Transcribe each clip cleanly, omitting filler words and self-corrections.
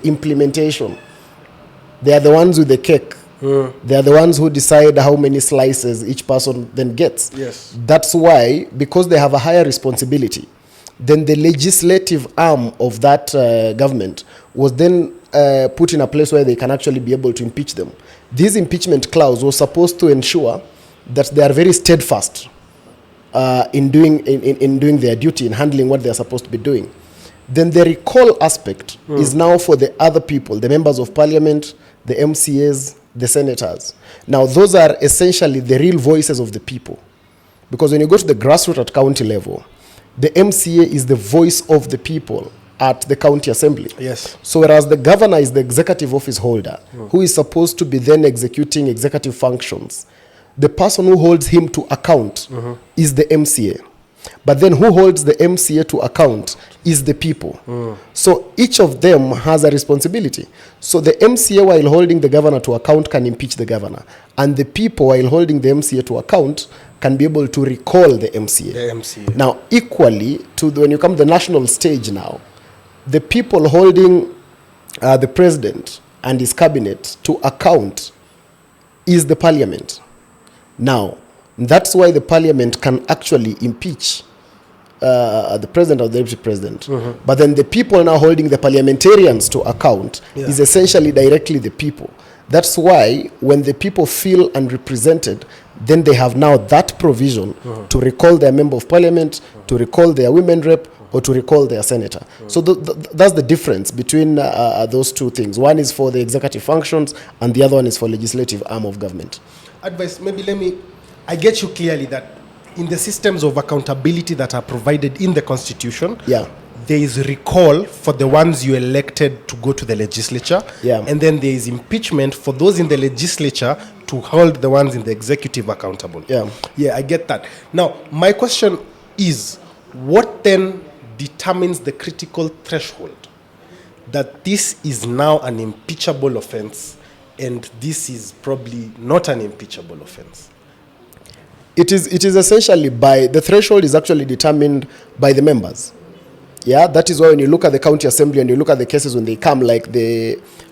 implementation. They are the ones with the cake. They are the ones who decide how many slices each person then gets. Yes. That's why, because they have a higher responsibility, then the legislative arm of that government was then put in a place where they can actually be able to impeach them. This impeachment clause was supposed to ensure that they are very steadfast in doing their duty, in handling what they are supposed to be doing. Then the recall aspect is now for the other people, the members of parliament, the MCAs, the senators. Now, those are essentially the real voices of the people. Because when you go to the grassroots at county level, the MCA is the voice of the people at the county assembly. Yes. So whereas the governor is the executive office holder, who is supposed to be then executing executive functions, the person who holds him to account is the MCA. But then who holds the MCA to account is the people. So each of them has a responsibility. So the MCA, while holding the governor to account, can impeach the governor. And the people, while holding the MCA to account, can be able to recall the MCA. The MCA. Now, equally, when you come to the national stage now, the people holding the president and his cabinet to account is the parliament. Now, that's why the parliament can actually impeach the president or the deputy president. But then the people now holding the parliamentarians to account is essentially directly the people. That's why when the people feel unrepresented, then they have now that provision to recall their member of parliament, to recall their women rep, or to recall their senator. So that's the difference between those two things. One is for the executive functions, and the other one is for legislative arm of government. Advice, I get you clearly that in the systems of accountability that are provided in the Constitution, there is recall for the ones you elected to go to the legislature, and then there is impeachment for those in the legislature to hold the ones in the executive accountable. Yeah, I get that. Now, my question is, what then determines the critical threshold that this is now an impeachable offense and this is probably not an impeachable offense? It is essentially the threshold is actually determined by the members. Yeah, that is why when you look at the county assembly and you look at the cases when they come, like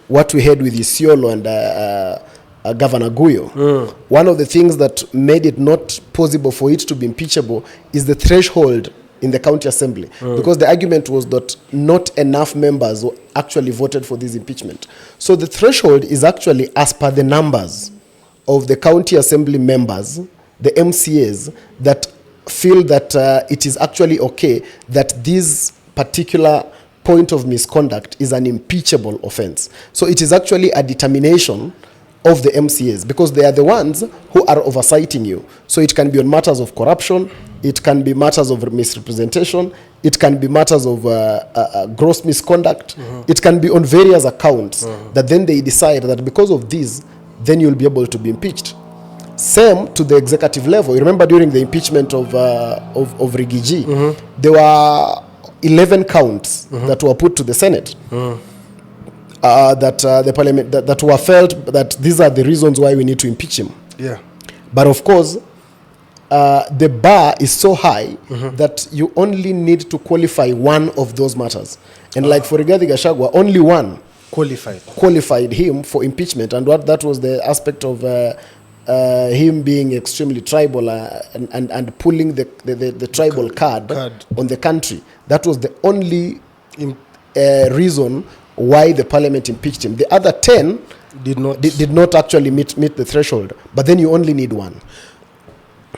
what we had with Isiolo and Governor Guyo, one of the things that made it not possible for it to be impeachable is the threshold in the county assembly, because the argument was that not enough members actually voted for this impeachment. So the threshold is actually as per the numbers of the county assembly members, the MCAs, that feel that it is actually okay that this particular point of misconduct is an impeachable offense. So it is actually a determination of the MCAs, because they are the ones who are oversighting you. So it can be on matters of corruption, it can be matters of misrepresentation, it can be matters of gross misconduct, it can be on various accounts that then they decide that because of this, then you'll be able to be impeached. Same to the executive level. You remember during the impeachment of Rigiji, there were 11 counts that were put to the Senate. That the parliament that were felt that these are the reasons why we need to impeach him. Yeah. But of course, the bar is so high that you only need to qualify one of those matters. And like for Rigathi Gachagua, only one qualified him for impeachment. And that was the aspect of him being extremely tribal and pulling the tribal card on the country. That was the only reason why the parliament impeached him. The other 10 did not actually meet the threshold. But then you only need one.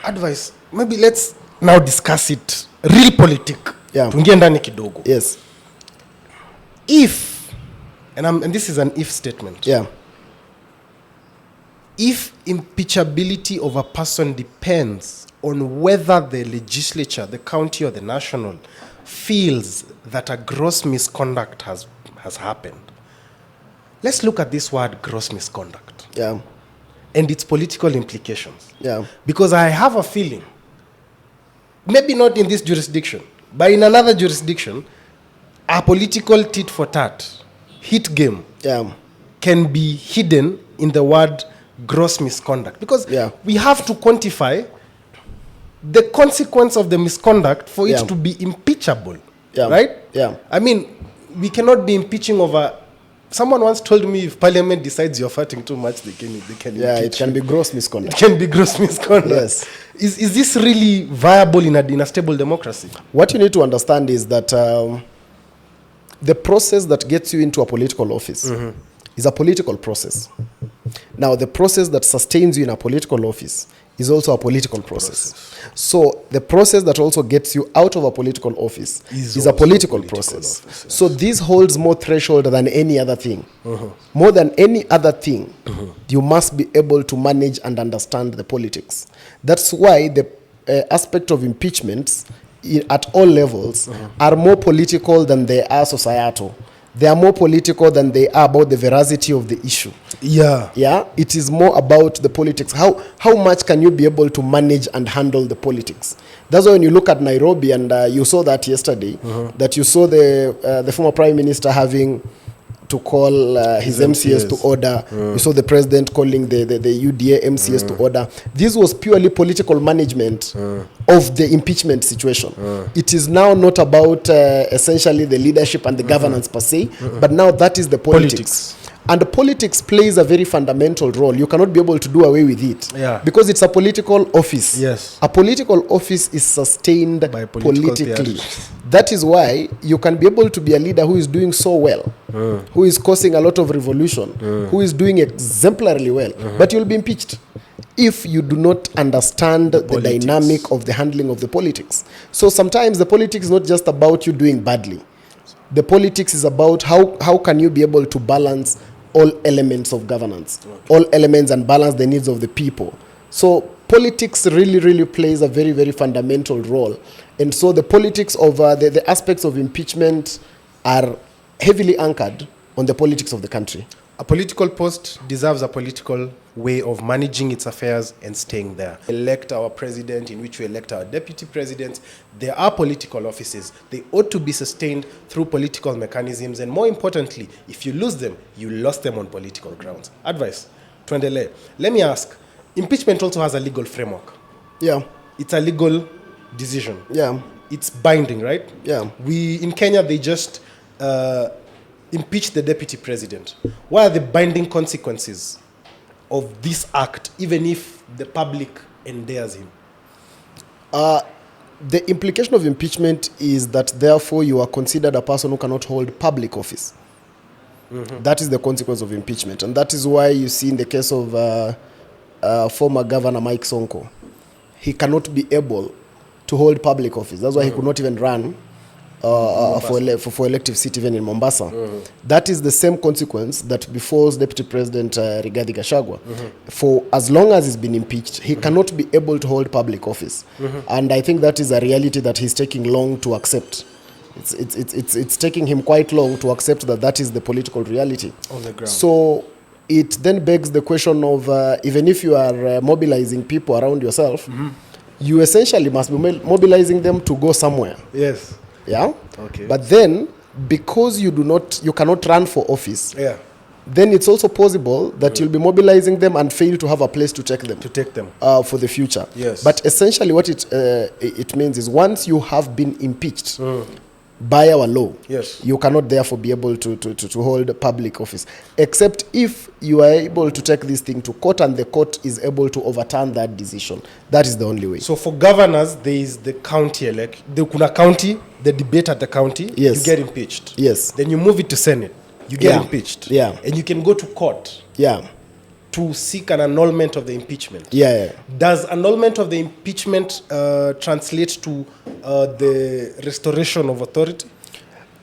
Advice, maybe let's now discuss it. Real politic. Yeah. Tuingie ndani kidogo. Yes. If, and this is an if statement. Yeah. If impeachability of a person depends on whether the legislature, the county or the national, feels that a gross misconduct has happened. Let's look at this word gross misconduct. Yeah. And its political implications. Yeah. Because I have a feeling, maybe not in this jurisdiction, but in another jurisdiction, a political tit for tat, hit game, can be hidden in the word gross misconduct. Because we have to quantify the consequence of the misconduct for it to be impeachable. Right? Yeah. I mean, we cannot be impeaching over Someone once told me if Parliament decides you're farting too much, they can Yeah, impeach it can you. be gross misconduct. It can be gross misconduct. Yes. Is this really viable in a stable democracy? What you need to understand is that the process that gets you into a political office is a political process. Now, the process that sustains you in a political office is also a political process. So the process that also gets you out of a political office is a political process. So this holds more threshold than any other thing. More than any other thing, you must be able to manage and understand the politics. That's why the aspect of impeachments at all levels are more political than they are societal. They are more political than they are about the veracity of the issue. Yeah, it is more about the politics. How much can you be able to manage and handle the politics? That's why when you look at Nairobi, and you saw that yesterday, that you saw the former prime minister having to call his MCS to order. You saw the president calling the UDA MCS to order. This was purely political management of the impeachment situation. It is now not about essentially the leadership and the governance per se, but now that is the politics. And politics plays a very fundamental role. You cannot be able to do away with it. Because it's a political office. A political office is sustained by politically. That is why you can be able to be a leader who is doing so well, who is causing a lot of revolution, who is doing exemplarily well, but you'll be impeached if you do not understand the dynamic of the handling of the politics. So sometimes the politics is not just about you doing badly. The politics is about how can you be able to balance all elements of governance, all elements, and balance the needs of the people. So politics really plays a very, very fundamental role. And so the politics of the aspects of impeachment are heavily anchored on the politics of the country. A political post deserves a political way of managing its affairs and staying there. Elect our president, in which we elect our deputy presidents. There are political offices. They ought to be sustained through political mechanisms. And more importantly, if you lose them, you lost them on political grounds. Advice, tuendelee. Let me ask, impeachment also has a legal framework. Yeah. It's a legal decision. Yeah. It's binding, right? Yeah. In Kenya, they just impeach the deputy president. What are the binding consequences of this act, even if the public endears him? The implication of impeachment is that therefore you are considered a person who cannot hold public office. That is the consequence of impeachment. And that is why you see in the case of former Governor Mike Sonko, he cannot be able to hold public office. That's why he could not even run for elective seat even in Mombasa. That is the same consequence that befalls Deputy President Rigathi Gachagua. For as long as he's been impeached, he cannot be able to hold public office. And I think that is a reality that he's taking long to accept. It's taking him quite long to accept that is the political reality on the ground. So it then begs the question of even if you are mobilizing people around yourself, you essentially must be mobilizing them to go somewhere. Yes. Yeah. Okay. But then, because you cannot run for office. Yeah. Then it's also possible that you'll be mobilizing them and fail to have a place to take them. For the future. Yes. But essentially, what it means is once you have been impeached by our law, yes, you cannot therefore be able to hold public office, except if you are able to take this thing to court and the court is able to overturn that decision. That is the only way. So for governors, there is the county the Kuna county, the debate at the county, yes, you get impeached. Yes. Then you move it to Senate, you get impeached. Yeah. And you can go to court. Yeah. To seek an annulment of the impeachment. Yeah. Does annulment of the impeachment translate to the restoration of authority?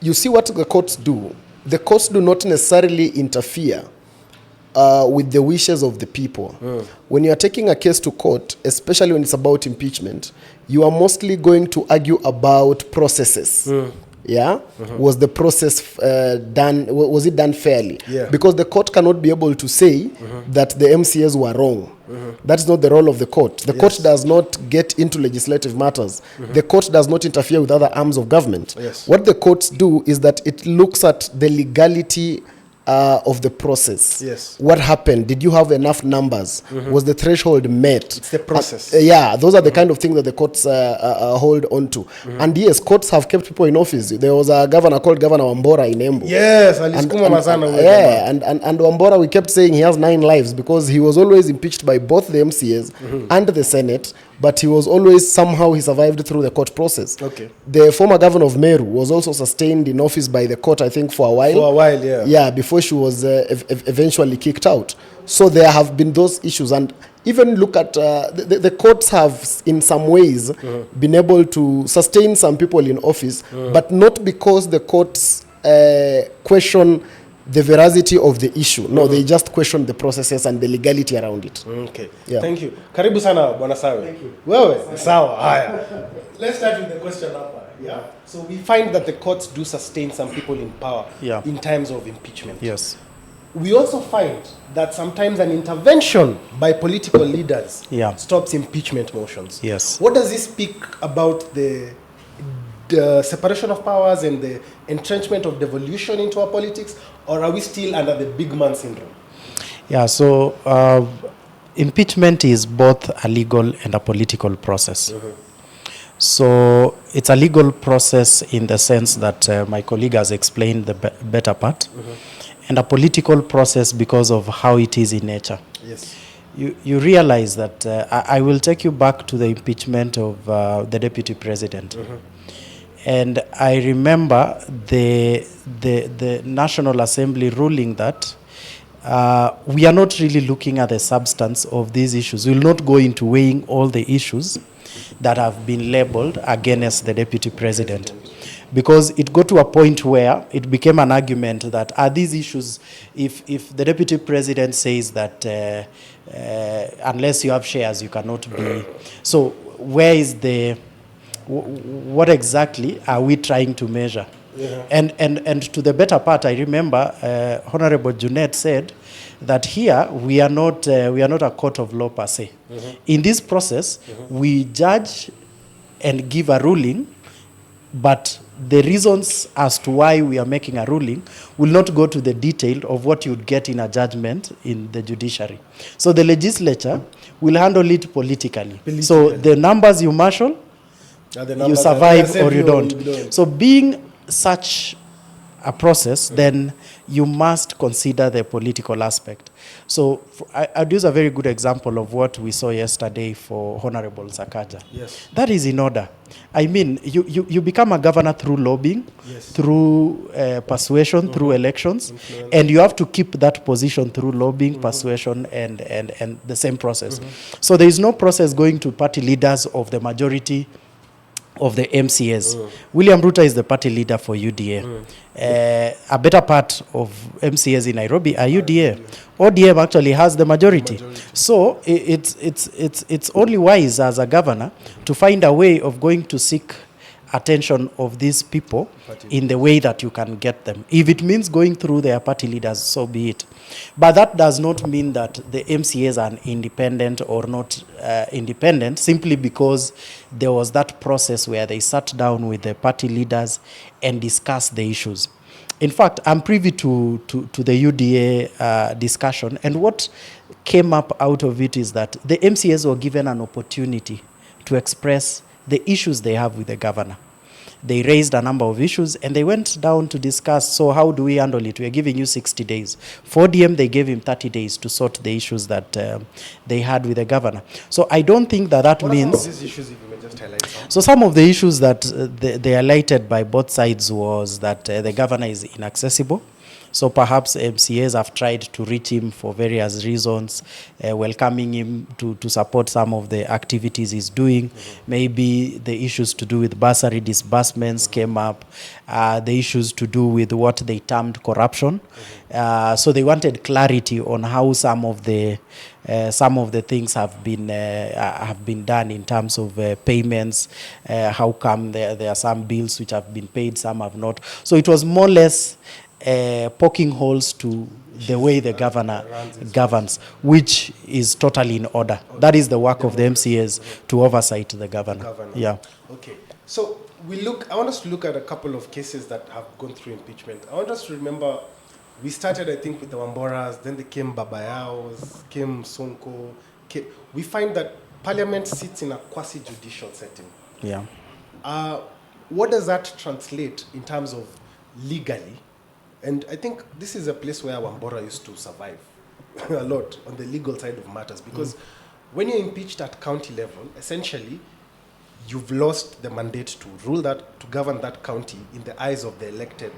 You see what the courts do. The courts do not necessarily interfere with the wishes of the people. When you are taking a case to court, especially when it's about impeachment, you are mostly going to argue about processes. Yeah? Was the process done? Was it done fairly? Yeah. Because the court cannot be able to say that the MCAs were wrong. That's not the role of the court. The court does not get into legislative matters. The court does not interfere with other arms of government. Yes. What the courts do is that it looks at the legality of the process. Yes. What happened? Did you have enough numbers? Was the threshold met? It's the process. Yeah, those are the kind of things that the courts hold on to. And yes, courts have kept people in office. There was a governor called Governor Wambora in Embu. Yes, alisukuma mazana huyo. Yeah, and Wambora, we kept saying he has 9 lives because he was always impeached by both the MCAs and the Senate, but he was always, somehow he survived through the court process. Okay. The former governor of Meru was also sustained in office by the court, I think, for a while. For a while, yeah. Yeah, before she was eventually kicked out. So there have been those issues. And even look at, the courts have, in some ways, been able to sustain some people in office, but not because the courts question the veracity of the issue. No, they just question the processes and the legality around it. Okay. Yeah. Thank you. Karibu sana Bwana Sawe. Thank you. Wewe, sawa. Haya. Let's start with the question hapa. Yeah. So we find that the courts do sustain some people in power in times of impeachment. Yes. We also find that sometimes an intervention by political leaders stops impeachment motions. Yes. What does this speak about the separation of powers and the entrenchment of devolution into our politics, or are we still under the big man syndrome? Yeah, so impeachment is both a legal and a political process. So it's a legal process in the sense that my colleague has explained the better part, and a political process because of how it is in nature. Yes. You realize that I will take you back to the impeachment of the deputy president. And I remember the National Assembly ruling that we are not really looking at the substance of these issues. We will not go into weighing all the issues that have been labeled against the deputy president. Because it got to a point where it became an argument that are these issues, if the deputy president says that unless you have shares, you cannot be. So where is what exactly are we trying to measure? And to the better part, I remember Honorable Junet said that here we are not a court of law per se. In this process, we judge and give a ruling, but the reasons as to why we are making a ruling will not go to the detail of what you'd get in a judgment in the judiciary. So the legislature will handle it politically. So the numbers you marshal, you survive or you don't. So being such a process, then you must consider the political aspect. So I'd use a very good example of what we saw yesterday for Honorable Sakaja. Yes. That is in order. I mean, you become a governor through lobbying, through persuasion, through elections, and you have to keep that position through lobbying, persuasion, and the same process. So there is no process going to party leaders of the majority of the MCAs. William Ruto is the party leader for UDA. A better part of MCAs in Nairobi are UDA. ODM actually has the majority. So it's only wise as a governor to find a way of going to seek attention of these people in the way that you can get them. If it means going through their party leaders, so be it. But that does not mean that the MCAs are independent or not independent, simply because there was that process where they sat down with the party leaders and discussed the issues. In fact, I'm privy to the UDA discussion, and what came up out of it is that the MCAs were given an opportunity to express the issues they have with the governor. They raised a number of issues and they went down to discuss, so how do we handle it? We are giving you 60 days. For DM, they gave him 30 days to sort the issues that they had with the governor. So I don't think that means... What are some of these issues, if you may just highlight some? So some of the issues that they highlighted by both sides was that the governor is inaccessible. So perhaps MCAs have tried to reach him for various reasons, welcoming him to support some of the activities he's doing. Maybe the issues to do with bursary disbursements came up, the issues to do with what they termed corruption. So they wanted clarity on how some of the things have been done in terms of payments. How come there are some bills which have been paid, some have not. So it was more or less poking holes to the way the governor governs, which is totally in order. That is the work of the MCAs to oversight the governor. Yeah. Okay. So I want us to look at a couple of cases that have gone through impeachment. I want us to remember We started, I think, with the Wamboras, then they came Babayaos, came Sonko. We find that Parliament sits in a quasi-judicial setting. Yeah. What does that translate in terms of legally? And I think this is a place where Wambora used to survive a lot on the legal side of matters, because when you're impeached at county level, essentially, you've lost the mandate to rule that, to govern that county in the eyes of the elected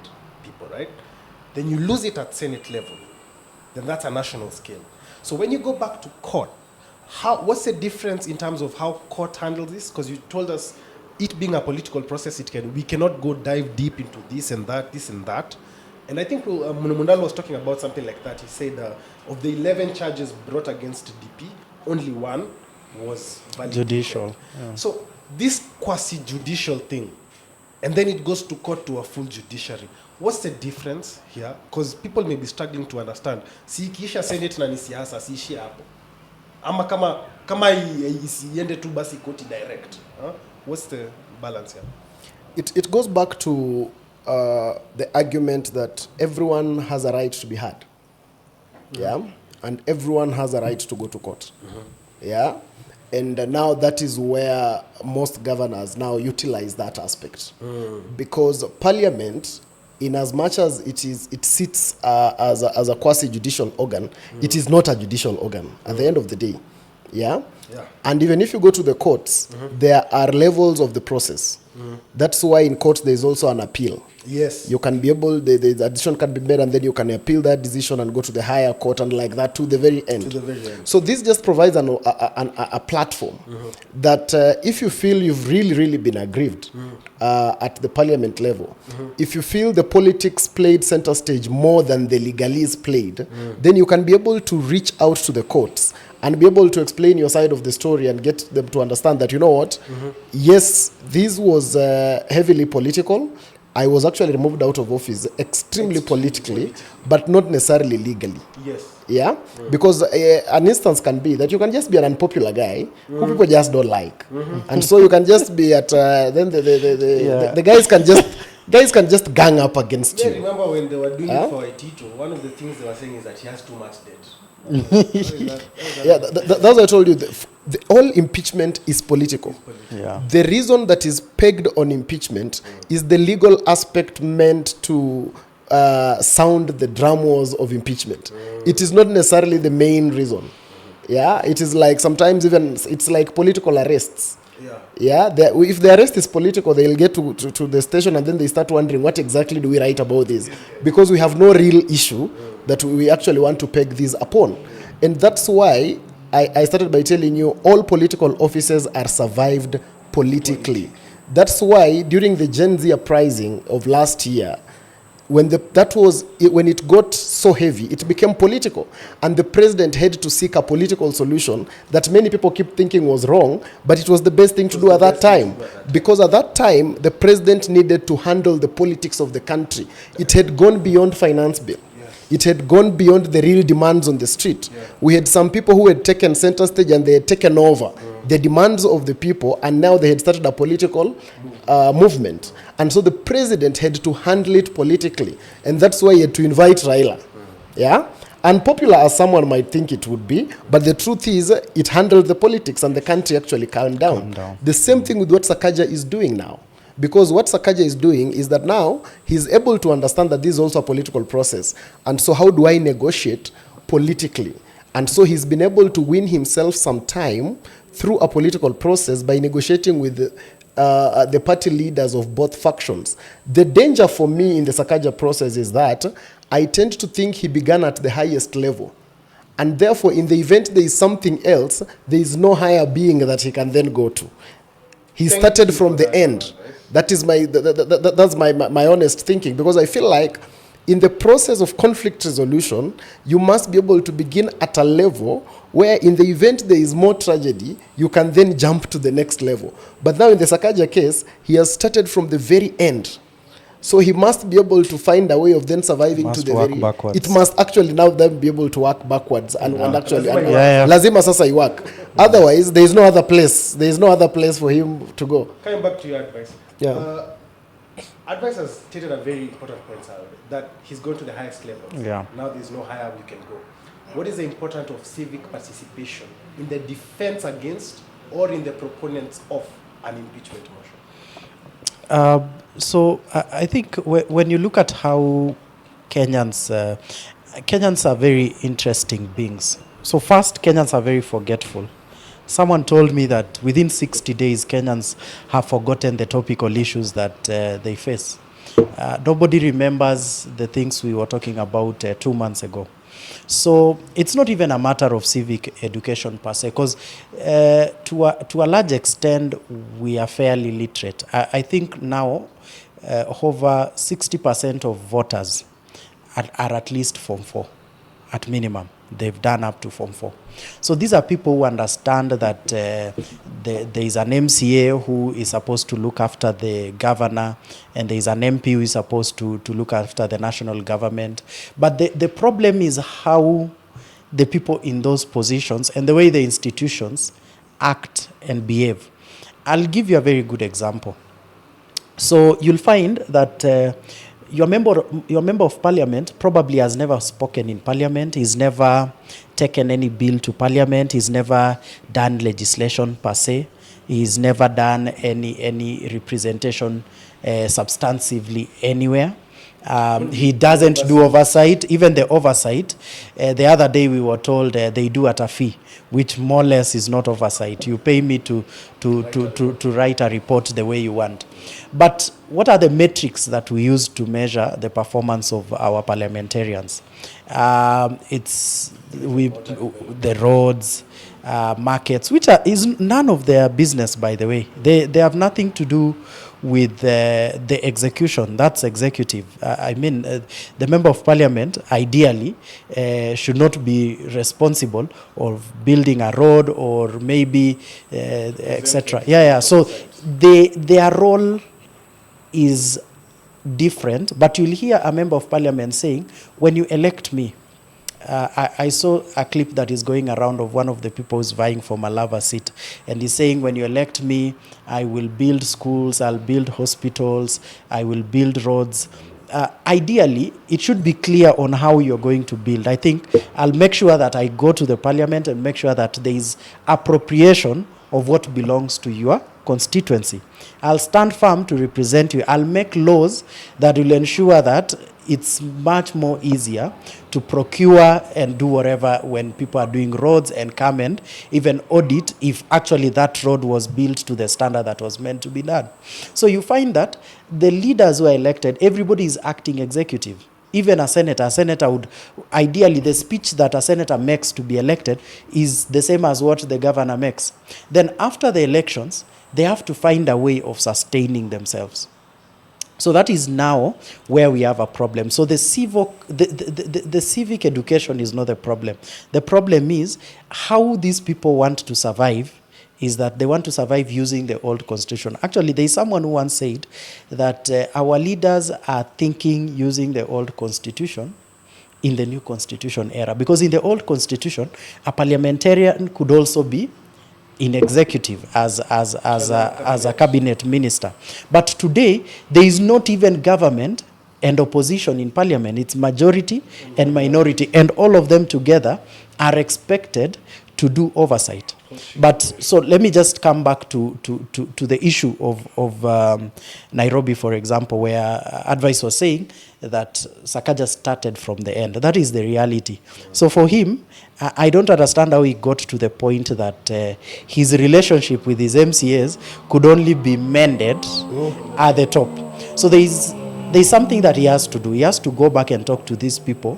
people, right? Then you lose it at Senate level. Then that's a national scale. So when you go back to court, what's the difference in terms of how court handles this? Because you told us it being a political process, we cannot go dive deep into this and that. And I think Mundalo was talking about something like that. He said of the 11 charges brought against DP, only one was validated. Judicial. Yeah. So this quasi-judicial thing, and then it goes to court to a full judiciary. What's the difference here? Because people may be struggling to understand. Si kisha Senate na ni siasa, si ishia hapo. Ama kama iende tu basi koti direct. What's the balance here? It goes back to the argument that everyone has a right to be heard. Yeah? And everyone has a right to go to court. Yeah? And now that is where most governors now utilize that aspect. Because Parliament, in as much as it sits as a quasi-judicial organ, it is not a judicial organ at the end of the day. Yeah? Yeah. And even if you go to the courts, there are levels of the process. That's why in court there is also an appeal. Yes. You can be able, the decision can be made, and then you can appeal that decision and go to the higher court, and like that to the very end. To the very end. So this just provides a platform that if you feel you've really been aggrieved at the Parliament level, if you feel the politics played center stage more than the legalese played, then you can be able to reach out to the courts and be able to explain your side of the story and get them to understand that, you know what, yes, this was heavily political. I was actually removed out of office extremely politically, but not necessarily legally. Yes. Yeah? Because an instance can be that you can just be an unpopular guy who people just don't like. And so you can just be at, then the guys can just gang up against you. I remember when they were doing it for Tito, one of the things they were saying is that he has too much debt. Yeah, that's what I told you. All impeachment is political. Yeah. The reason that is pegged on impeachment is the legal aspect meant to sound the drum walls of impeachment. It is not necessarily the main reason. Yeah, it is like sometimes even it's like political arrests. Yeah, if the arrest is political, they'll get to the station and then they start wondering, what exactly do we write about this? Because we have no real issue that we actually want to peg this upon. And that's why I started by telling you all political offices are survived politically. That's why during the Gen Z uprising of last year, when it got so heavy, it became political, and the president had to seek a political solution that many people keep thinking was wrong, but it was the best thing to do at that time, because at that time the president needed to handle the politics of the country. It had gone beyond finance bill. It had gone beyond the real demands on the street. We had some people who had taken center stage and they had taken over the demands of the people, and now they had started a political movement. And so the president had to handle it politically. And that's why he had to invite Raila. Yeah? Unpopular as someone might think it would be, but the truth is it handled the politics and the country actually calmed down. The same thing with what Sakaja is doing now. Because what Sakaja is doing is that now he's able to understand that this is also a political process. And so how do I negotiate politically? And so he's been able to win himself some time through a political process by negotiating with the party leaders of both factions. The danger for me in the Sakaja process is that I tend to think he began at the highest level. And therefore, in the event there is something else, there is no higher being that he can then go to. He started from the end. That is that's my honest thinking, because I feel like in the process of conflict resolution, you must be able to begin at a level where in the event there is more tragedy, you can then jump to the next level. But now in the Sakaja case, he has started from the very end. So he must be able to find a way of then surviving to the very backwards. It must actually now then be able to work backwards and actually Lazima sasa you work. Otherwise, there is no other place. There is no other place for him to go. Coming back to your advice. Yeah. Advice has stated a very important point, sir, that he's going to the highest levels. Yeah. Now there's no higher we can go. What is the importance of civic participation in the defense against or in the proponents of an impeachment motion? So I think when you look at how Kenyans are very interesting beings. So first, Kenyans are very forgetful. Someone told me that within 60 days, Kenyans have forgotten the topical issues that they face. Nobody remembers the things we were talking about 2 months ago. So it's not even a matter of civic education per se, because to a large extent, we are fairly literate. I think now over 60% of voters are at least Form 4, at minimum. They've done up to Form 4. So these are people who understand that there is an MCA who is supposed to look after the governor, and there is an MP who is supposed to look after the national government. But the problem is how the people in those positions and the way the institutions act and behave. I'll give you a very good example. So you'll find that your member of parliament probably has never spoken in parliament. He's never taken any bill to parliament. He's never done legislation per se. He's never done any representation substantively anywhere. He doesn't do oversight. Even the oversight, the other day we were told they do at a fee, which more or less is not oversight. You pay me to write a report the way you want. But what are the metrics that we use to measure the performance of our parliamentarians? It's the roads, markets, which is none of their business, by the way. They have nothing to do with the execution. That's executive. The member of parliament ideally should not be responsible of building a road or maybe etc. So their role is different, but you'll hear a member of parliament saying, when you elect me, I saw a clip that is going around of one of the people who's vying for Malava seat, and he's saying, when you elect me, I will build schools, I'll build hospitals, I will build roads. Ideally, it should be clear on how you're going to build. I think I'll make sure that I go to the parliament and make sure that there is appropriation of what belongs to your constituency. I'll stand firm to represent you. I'll make laws that will ensure that it's much more easier to procure and do whatever when people are doing roads, and come and even audit if actually that road was built to the standard that was meant to be done. So you find that the leaders who are elected, everybody is acting executive. Even a senator would, ideally, the speech that a senator makes to be elected is the same as what the governor makes. Then after the elections, they have to find a way of sustaining themselves. So that is now where we have a problem. So the civic education is not the problem. The problem is how these people want to survive, is that they want to survive using the old constitution. Actually, there is someone who once said that our leaders are thinking using the old constitution in the new constitution era. Because in the old constitution, a parliamentarian could also be in executive as a cabinet minister. But today, there is not even government and opposition in parliament. It's majority and minority, and all of them together are expected to do oversight. But so let me just come back to the issue of Nairobi, for example, where Advice was saying that Sakaja started from the end. That is the reality. So for him, I don't understand how he got to the point that his relationship with his MCAs could only be mended at the top. So there's something that he has to do. He has to go back and talk to these people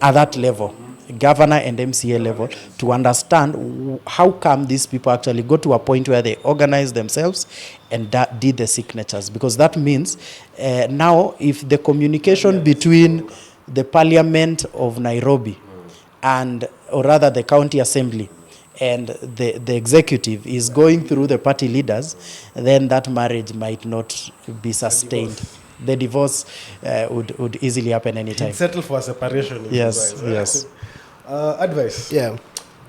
at that level, governor and MCA level, to understand how come these people actually go to a point where they organize themselves and did the signatures. Because that means now if the communication between the parliament of Nairobi or rather the county assembly and the executive is going through the party leaders, then that marriage might not be sustained. The divorce would easily happen anytime. Settle for a separation. Yes. Advice. Yeah.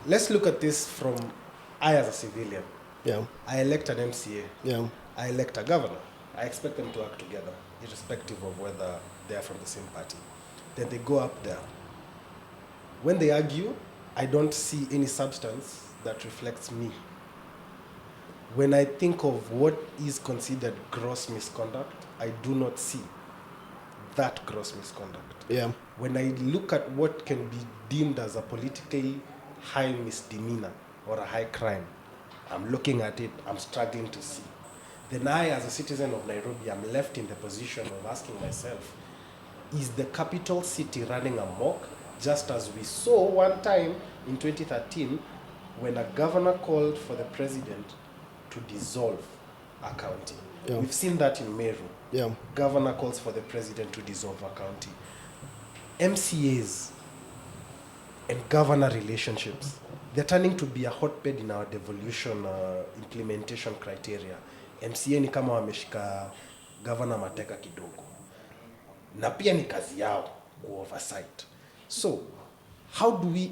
Let's look at this from I as a civilian. Yeah. I elect an MCA. Yeah. I elect a governor. I expect them to work together. irrespective of whether they are from the same party. Then they go up there. When they argue, I don't see any substance that reflects me. When I think of what is considered gross misconduct, I do not see that gross misconduct. Yeah. When I look at what can be deemed as a politically high misdemeanor or a high crime, I'm looking at it, I'm struggling to see. Then I, as a citizen of Nairobi, I'm left in the position of asking myself, is the capital city running amok, just as we saw one time in 2013 when a governor called for the president to dissolve a county. Yeah. We've seen that in Meru. Yeah. Governor calls for the president to dissolve a county. MCAs and governor relationships, they're turning to be a hotbed in our devolution implementation criteria. MCA ni kama wameshika governor mateka kidogo. Na pia ni kazi yao ku oversight. So, how do we,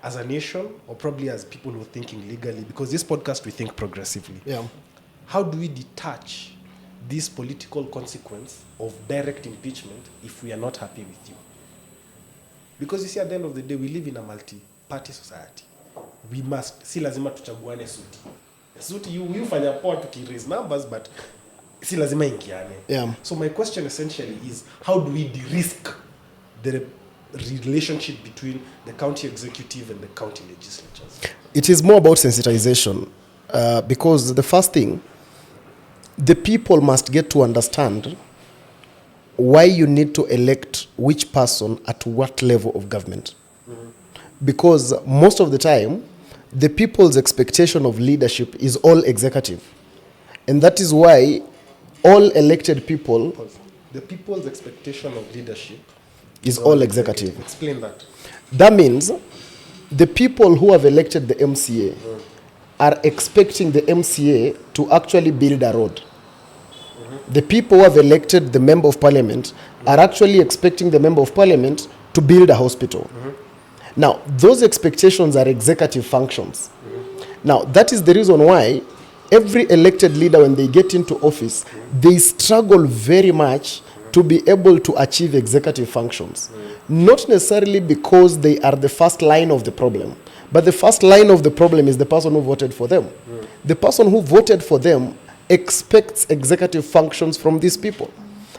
as a nation, or probably as people who are thinking legally, because this podcast we think progressively, how do we detach this political consequence of direct impeachment if we are not happy with you? Because you see, at the end of the day, we live in a multi-party society. We must, si lazima tuchaguane suti. Suti, you fanya poa to raise numbers, but si lazima ingiane. Yeah. So my question essentially is, how do we de-risk the relationship between the county executive and the county legislatures? It is more about sensitization, because the first thing, the people must get to understand why you need to elect which person at what level of government. Mm-hmm. Because most of the time, the people's expectation of leadership is all executive. And that is why all elected people... The people's expectation of leadership is all executive. Explain that. That means the people who have elected the MCA are expecting the MCA to actually build a road. The people who have elected the member of parliament are actually expecting the member of parliament to build a hospital. Now, those expectations are executive functions. Now, that is the reason why every elected leader, when they get into office, they struggle very much to be able to achieve executive functions. Not necessarily because they are the first line of the problem, but the first line of the problem is the person who voted for them. The person who voted for them expects executive functions from these people.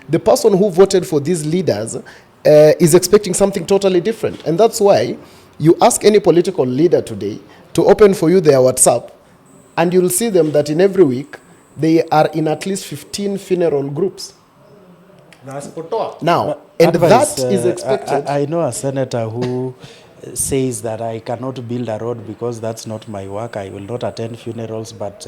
The person who voted for these leaders is expecting something totally different. And that's why you ask any political leader today to open for you their WhatsApp, and you'll see them that in every week, they are in at least 15 funeral groups. Now, and Advice, that is expected. I know a senator who says that I cannot build a road because that's not my work. I will not attend funerals, but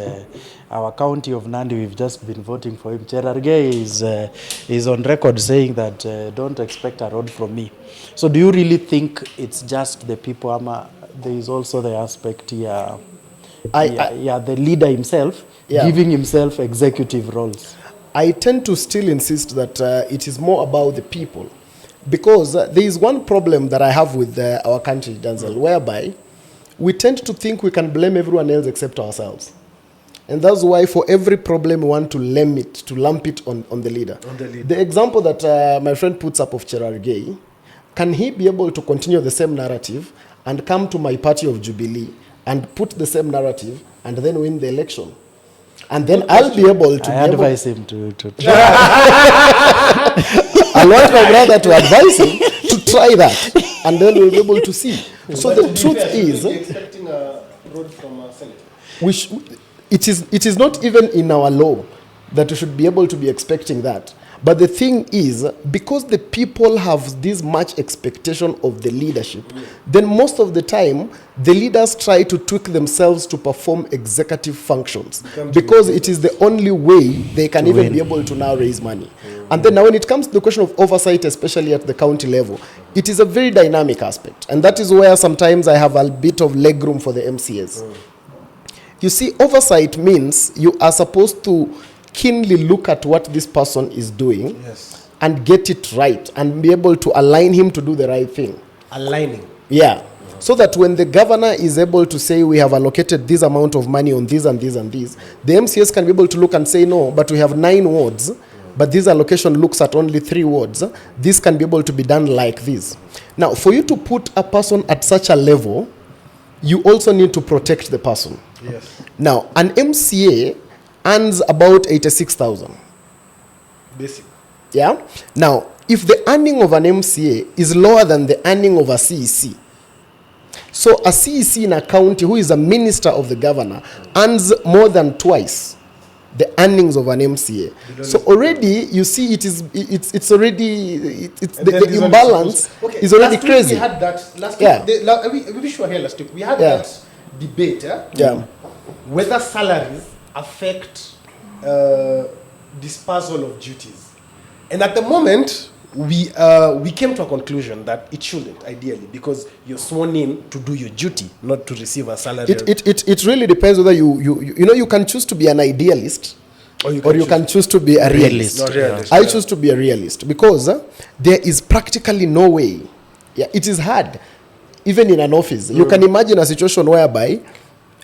our county of Nandi, we've just been voting for him. Cherargei is on record saying that don't expect a road from me. So do you really think it's just the people, Ama? There is also the aspect here, the leader himself giving himself executive roles? I tend to still insist that it is more about the people. Because there is one problem that I have with our country, Denzel, whereby we tend to think we can blame everyone else except ourselves. And that's why for every problem we want to lump it on the leader. The example that my friend puts up of Cherargei, can he be able to continue the same narrative and come to my party of Jubilee and put the same narrative and then win the election? And then I'll be able to... I advise him to try. I want my brother to advise him to try that, and then we'll be able to see. So the truth is, expecting a road from a senator. It is not even in our law that we should be able to be expecting that. But the thing is, because the people have this much expectation of the leadership, then most of the time, the leaders try to tweak themselves to perform executive functions because it is the only way they can even be able to now raise money. And then now when it comes to the question of oversight, especially at the county level, it is a very dynamic aspect. And that is where sometimes I have a bit of leg room for the MCAs. You see, oversight means you are supposed to keenly look at what this person is doing and get it right and be able to align him to do the right thing. Aligning. Yeah. So that when the governor is able to say we have allocated this amount of money on this and this and this, the MCS can be able to look and say no, but we have 9 wards but this allocation looks at only 3 wards. This can be able to be done like this. Now, for you to put a person at such a level, you also need to protect the person. Yes. Now, an MCA earns about 86,000. Basic. Yeah? Now, if the earning of an MCA is lower than the earning of a CEC, so a CEC in a county who is a minister of the governor earns more than twice the earnings of an MCA. So already you see it's already the imbalance is already crazy. We had that last week. We were here last week. We had that debate. Whether salaries affect dispersal of duties, and at the moment we came to a conclusion that it shouldn't, ideally, because you're sworn in to do your duty, not to receive a salary. It really depends whether you can choose to be an idealist or you can choose to be a realist. I choose to be a realist because there is practically no way. Yeah, it is hard, even in an office. You can imagine a situation whereby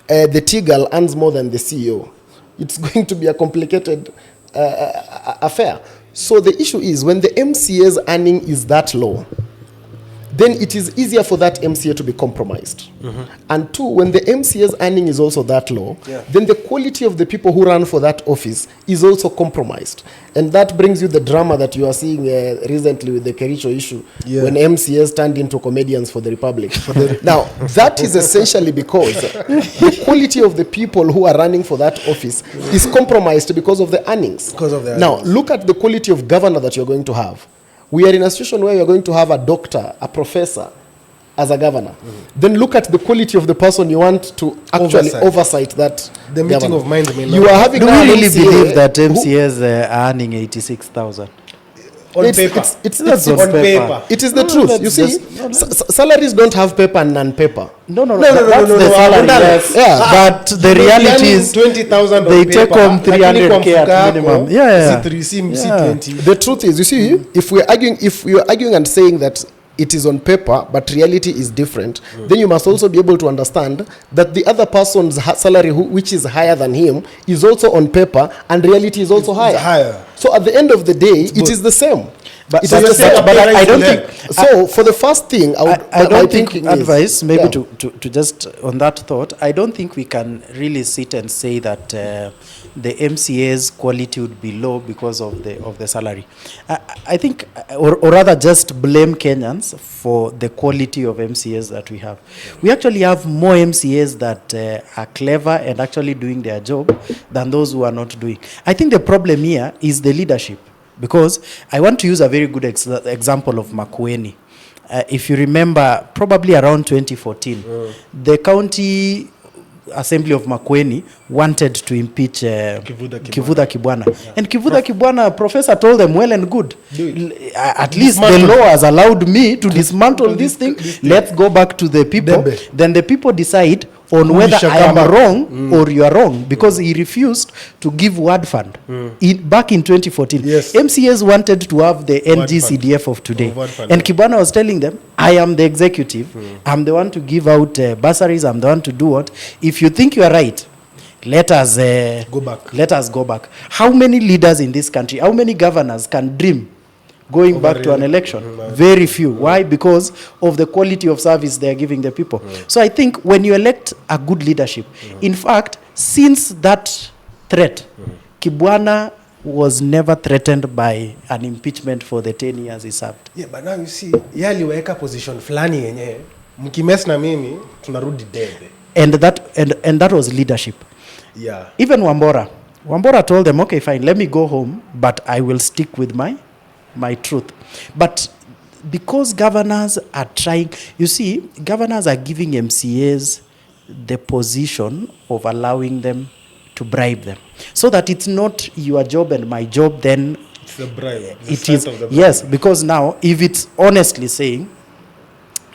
the T-girl earns more than the CEO. It's going to be a complicated affair. So the issue is when the MCA's earning is that low, then it is easier for that MCA to be compromised. And 2, when the MCA's earning is also that low, then the quality of the people who run for that office is also compromised. And that brings you the drama that you are seeing recently with the Kericho issue, when MCAs turned into comedians for the Republic. Now, that is essentially because the quality of the people who are running for that office is compromised because of the earnings. Now, look at the quality of governor that you're going to have. We are in a situation where you're going to have a doctor, a professor, as a governor. Then look at the quality of the person you want to actually oversight that the meeting governor. Of minds may you are having. Do we really believe that MCAs are earning 86,000? On paper. It's on paper. It is the truth. You see, salaries don't have paper and non-paper. No. That's the salary. Yes. Yeah. But the reality is 20,000. They take home 300k at minimum. The truth is, you see, if we are arguing and saying that it is on paper, but reality is different, then you must also be able to understand that the other person's salary, which is higher than him, is also on paper, and reality is also higher. So at the end of the day, it is the same. But I don't think. So for the first thing, I don't think advice, maybe to just on that thought, I don't think we can really sit and say that the MCA's quality would be low because of the salary. I think, or rather, just blame Kenyans for the quality of MCAs that we have. We actually have more MCAs that are clever and actually doing their job than those who are not doing. I think the problem here is the leadership. Because I want to use a very good example of Makueni. If you remember, probably around 2014, the county assembly of Makueni wanted to impeach Kivutha Kibwana. Yeah. And Kivutha Kibwana, professor told them, well and good. At least the law has allowed me to dismantle this thing. Let's go back to the people. Then the people decide on whether I am wrong or you are wrong, because he refused to give word fund back in 2014. Yes. MCAs wanted to have the NGCDF of today. And Kibwana was telling them, I am the executive. I'm the one to give out bursaries. I'm the one to do what. If you think you are right, let us go back. Let us go back. How many leaders in this country, how many governors can dream going back to an election? Very few. Why? Because of the quality of service they are giving the people. So I think when you elect a good leadership, in fact, since that threat, Kibwana was never threatened by an impeachment for the 10 years he served. Yeah, but now you see, yali waeka position flani yenye, mkimes na mimi, tunarudi debe. And that was leadership. Yeah. Even Wambora told them, okay, fine, let me go home, but I will stick with my truth. But because governors are trying, you see, governors are giving MCAs the position of allowing them to bribe them, so that it's not your job and my job, then it's the bribe. It is, yes, because now if it's honestly saying,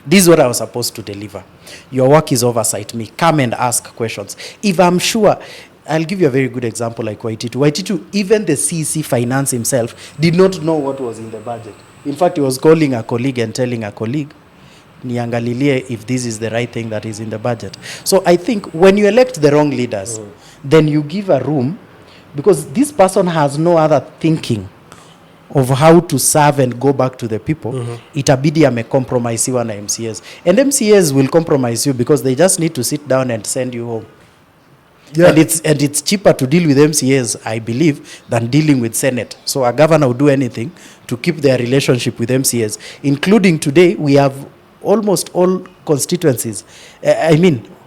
this is what I was supposed to deliver, your work is oversight me, come and ask questions. If I'm sure, I'll give you a very good example like Waititu, even the CC Finance himself did not know what was in the budget. In fact, he was calling a colleague and telling a colleague, niangalilie if this is the right thing that is in the budget. So I think when you elect the wrong leaders, then you give a room, because this person has no other thinking of how to serve and go back to the people, itabidi amecompromiseiwa na MCAs. And MCAs will compromise you because they just need to sit down and send you home. Yeah. And it's cheaper to deal with MCAs, I believe, than dealing with Senate. So a governor will do anything to keep their relationship with MCAs, including today we have almost all constituencies,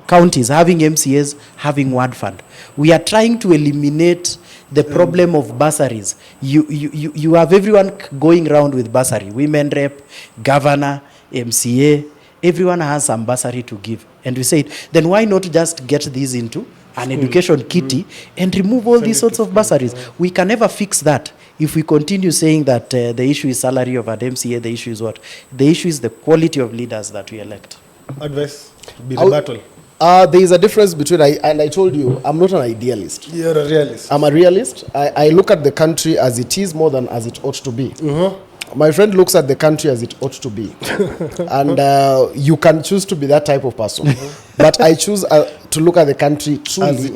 counties having MCAs, having ward fund. We are trying to eliminate the problem of bursaries. You have everyone going around with bursary. Women rep, governor, MCA, everyone has some bursary to give. And we said, then why not just get these into an education kitty and remove all these sorts of bursaries? We can never fix that if we continue saying that the issue is salary of an MCA. The issue is what? The issue is the quality of leaders that we elect. Advice, be the battle. There is a difference between, I told you, I'm not an idealist. You're a realist. I'm a realist. I look at the country as it is more than as it ought to be. My friend looks at the country as it ought to be. And you can choose to be that type of person. But I choose to look at the country truly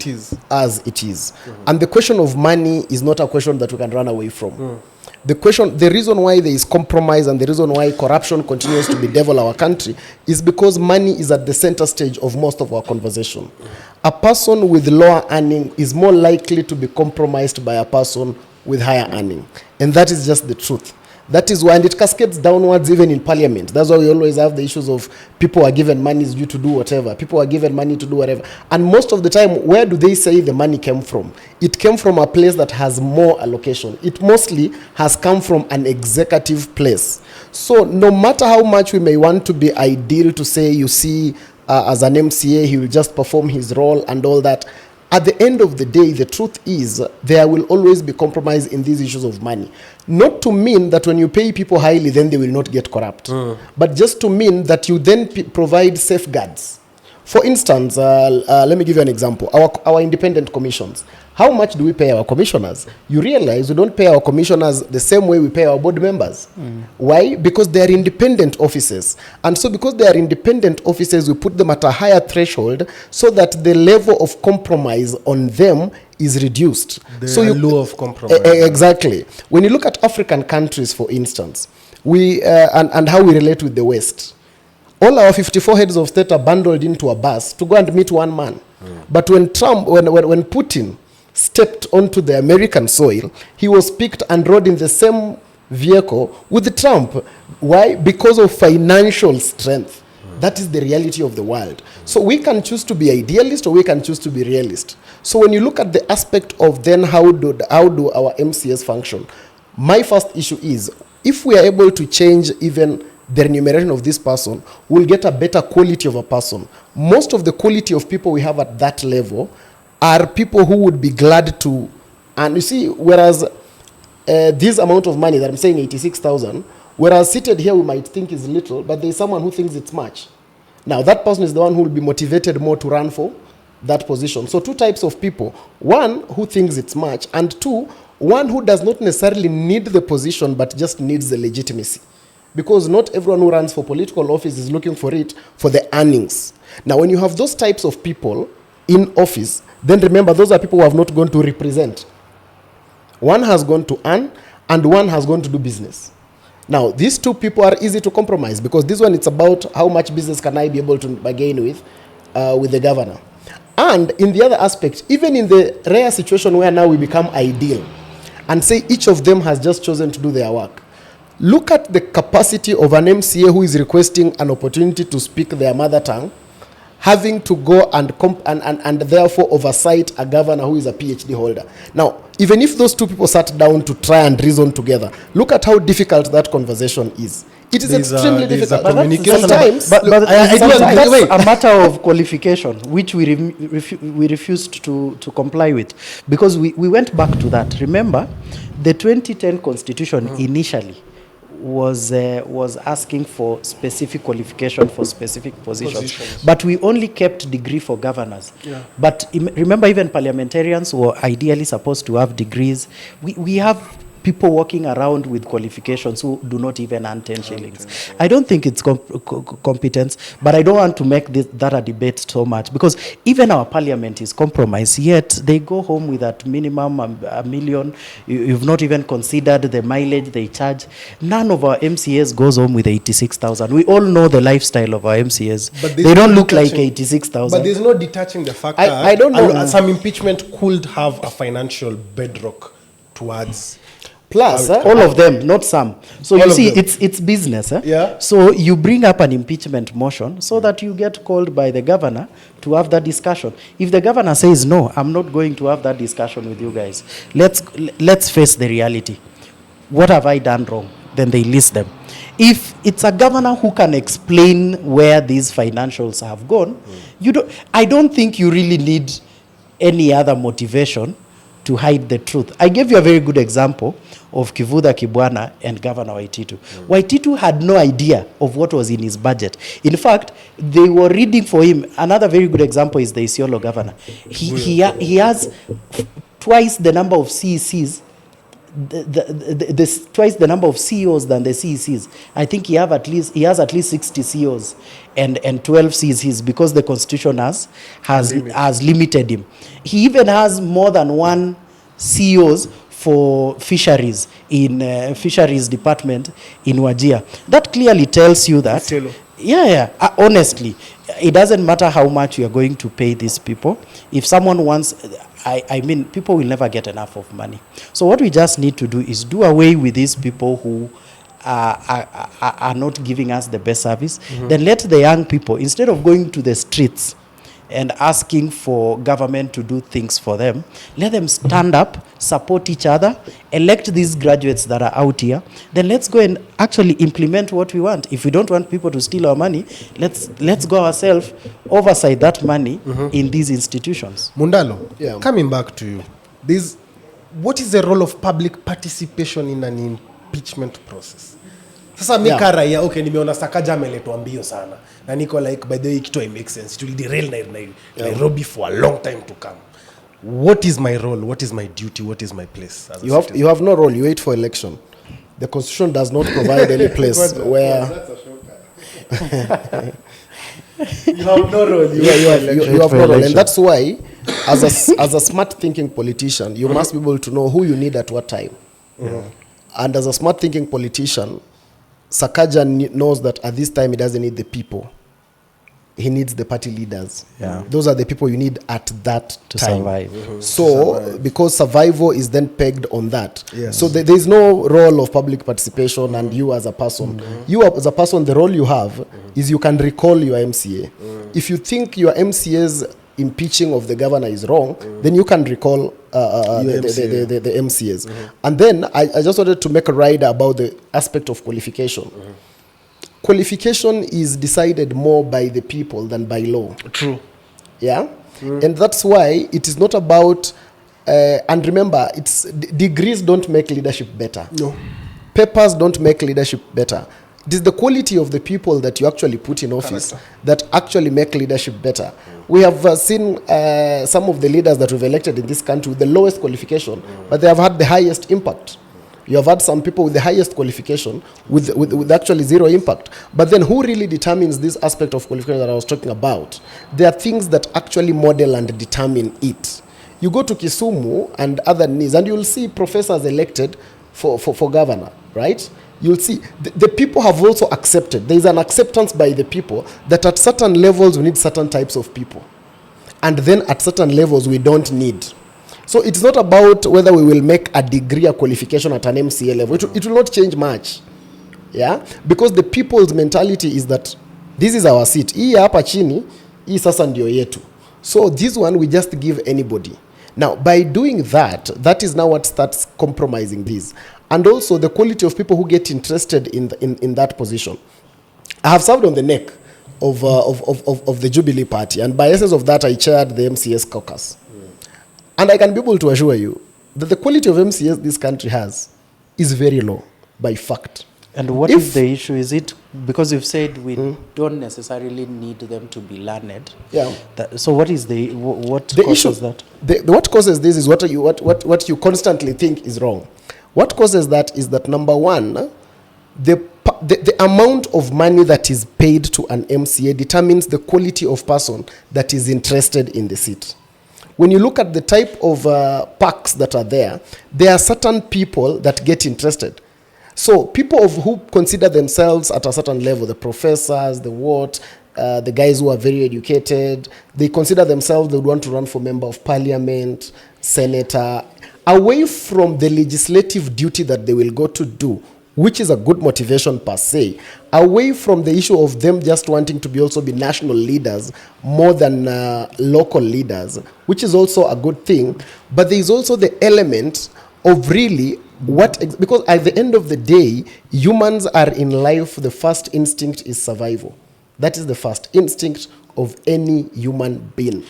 as it is. And the question of money is not a question that we can run away from. The reason why there is compromise and the reason why corruption continues to bedevil our country is because money is at the center stage of most of our conversation. A person with lower earning is more likely to be compromised by a person with higher earning. And that is just the truth. That is why, and it cascades downwards even in parliament. That's why we always have the issues of people are given money due to do whatever. People are given money to do whatever. And most of the time, where do they say the money came from? It came from a place that has more allocation. It mostly has come from an executive place. So no matter how much we may want to be ideal to say, you see, as an MCA, he will just perform his role and all that. At the end of the day, the truth is there will always be compromise in these issues of money. Not to mean that when you pay people highly, then they will not get corrupt. But just to mean that you then provide safeguards. For instance, let me give you an example. Our independent commissions. How much do we pay our commissioners? You realize we don't pay our commissioners the same way we pay our board members. Why? Because they are independent offices. And so because they are independent offices, we put them at a higher threshold so that the level of compromise on them is reduced. The allure of compromise. Exactly. When you look at African countries, for instance, and how we relate with the West, all our 54 heads of state are bundled into a bus to go and meet one man. But when Putin stepped onto the American soil, he was picked and rode in the same vehicle with Trump. Why? Because of financial strength. That is the reality of the world. So we can choose to be idealist or we can choose to be realist. So when you look at the aspect of then how do our MCS function, my first issue is if we are able to change even the remuneration of this person, we'll get a better quality of a person. Most of the quality of people we have at that level are people who would be glad to, and you see, whereas this amount of money that I'm saying 86,000, whereas seated here we might think is little, but there's someone who thinks it's much. Now that person is the one who will be motivated more to run for that position. So two types of people: one who thinks it's much, and two, one who does not necessarily need the position but just needs the legitimacy. Because not everyone who runs for political office is looking for it for the earnings. Now when you have those types of people in office, then remember those are people who have not gone to represent. One has gone to earn and one has gone to do business. Now these two people are easy to compromise because this one, it's about how much business can I be able to bargain with the governor. And in the other aspect, even in the rare situation where now we become ideal and say each of them has just chosen to do their work, look at the capacity of an MCA who is requesting an opportunity to speak their mother tongue, having to go and therefore oversight a governor who is a PhD holder. Now, even if those two people sat down to try and reason together, look at how difficult that conversation is. It is extremely difficult. Sometimes, but that's a matter of qualification, which we refused to comply with, because we went back to that. Remember, the 2010 Constitution initially was asking for specific qualification for specific positions. But we only kept degree for governors. But remember, even parliamentarians were ideally supposed to have degrees. We have people walking around with qualifications who do not even earn 10 shillings. I don't think it's competence, but I don't want to make that a debate so much, because even our parliament is compromised, yet they go home with at minimum a million. You've not even considered the mileage they charge. None of our MCAs goes home with 86,000. We all know the lifestyle of our MCAs. But they don't look like 86,000. But there's no detaching the fact that I don't know. Some impeachment could have a financial bedrock towards. Plus, all of them, not some. So All you of see, them. it's business. Yeah. So you bring up an impeachment motion so that you get called by the governor to have that discussion. If the governor says, no, I'm not going to have that discussion with you guys, let's face the reality. What have I done wrong? Then they list them. If it's a governor who can explain where these financials have gone, I don't think you really need any other motivation to hide the truth. I gave you a very good example of Kivutha Kibwana and Governor Waititu. Waititu had no idea of what was in his budget. In fact, they were reading for him. Another very good example is the Isiolo governor. He has twice the number of CECs, twice the number of CEOs than the CECs. I think he has at least 60 CEOs and 12 CECs, because the constitution has limited him. He even has more than one CEOs for fisheries in fisheries department in Wajir. That clearly tells you that honestly, it doesn't matter how much you are going to pay these people. If someone wants, I mean, people will never get enough of money. So what we just need to do is do away with these people who are not giving us the best service. Then let the young people, instead of going to the streets and asking for government to do things for them, let them stand up, support each other, elect these graduates that are out here. Then let's go and actually implement what we want. If we don't want people to steal our money, let's go ourselves oversight that money in these institutions. Mundalo, coming back to you, what is the role of public participation in an impeachment process? Sasa mika raia, okay, nimeona Sakaja ameletwa mbio sana. Na niko like, by the way, kitu makes sense. It will derail Nairobi for a long time to come. What is my role? What is my duty? What is my place? You have no role. You wait for election. The constitution does not provide any place where... You have no role. You have no role. And that's why, as a smart thinking politician, you must be able to know who you need at what time. And as a smart thinking politician, Sakaja knows that at this time he doesn't need the people. He needs the party leaders. Those are the people you need at that to time. Survive. So, because survival is then pegged on that. So there is no role of public participation and you as a person. You as a person, the role you have is you can recall your MCA. If you think your MCA's impeaching of the governor is wrong, then you can recall the MCAs. And then I just wanted to make a rider about the aspect of qualification. Qualification is decided more by the people than by law. True. Yeah? And that's why it is not about, and remember, degrees don't make leadership better. No. Papers don't make leadership better. It is the quality of the people that you actually put in office that actually make leadership better. We have seen some of the leaders that we've elected in this country with the lowest qualification, but they have had the highest impact. You have had some people with the highest qualification with actually zero impact. But then who really determines this aspect of qualification that I was talking about? There are things that actually model and determine it. You go to Kisumu and other needs, and you'll see professors elected for governor, right? You'll see the people have also accepted. There is an acceptance by the people that at certain levels we need certain types of people. And then at certain levels we don't need. So it's not about whether we will make a degree, a qualification at an MCA level. It will not change much. Yeah? Because the people's mentality is that this is our seat. Hii hapa chini, hii sasa ndio yetu. So this one we just give anybody. Now, by doing that, that is now what starts compromising this. And also the quality of people who get interested in that position. I have served on the neck of the Jubilee Party, and by essence of that, I chaired the MCS caucus. And I can be able to assure you that the quality of MCS this country has is very low, by fact. And what is the issue? Is it because you've said we don't necessarily need them to be learned? Yeah. So what is what the causes issue, that? What causes this is what you constantly think is wrong. What causes that is that, number one, the amount of money that is paid to an MCA determines the quality of person that is interested in the seat. When you look at the type of packs that are there are certain people that get interested. So people who consider themselves at a certain level, the professors, the guys who are very educated, they consider themselves, they would want to run for member of parliament, senator, away from the legislative duty that they will go to do, which is a good motivation per se, away from the issue of them just wanting to also be national leaders more than local leaders, which is also a good thing. But there is also the element of really because at the end of the day, humans are in life, the first instinct is survival. That is the first instinct of any human being.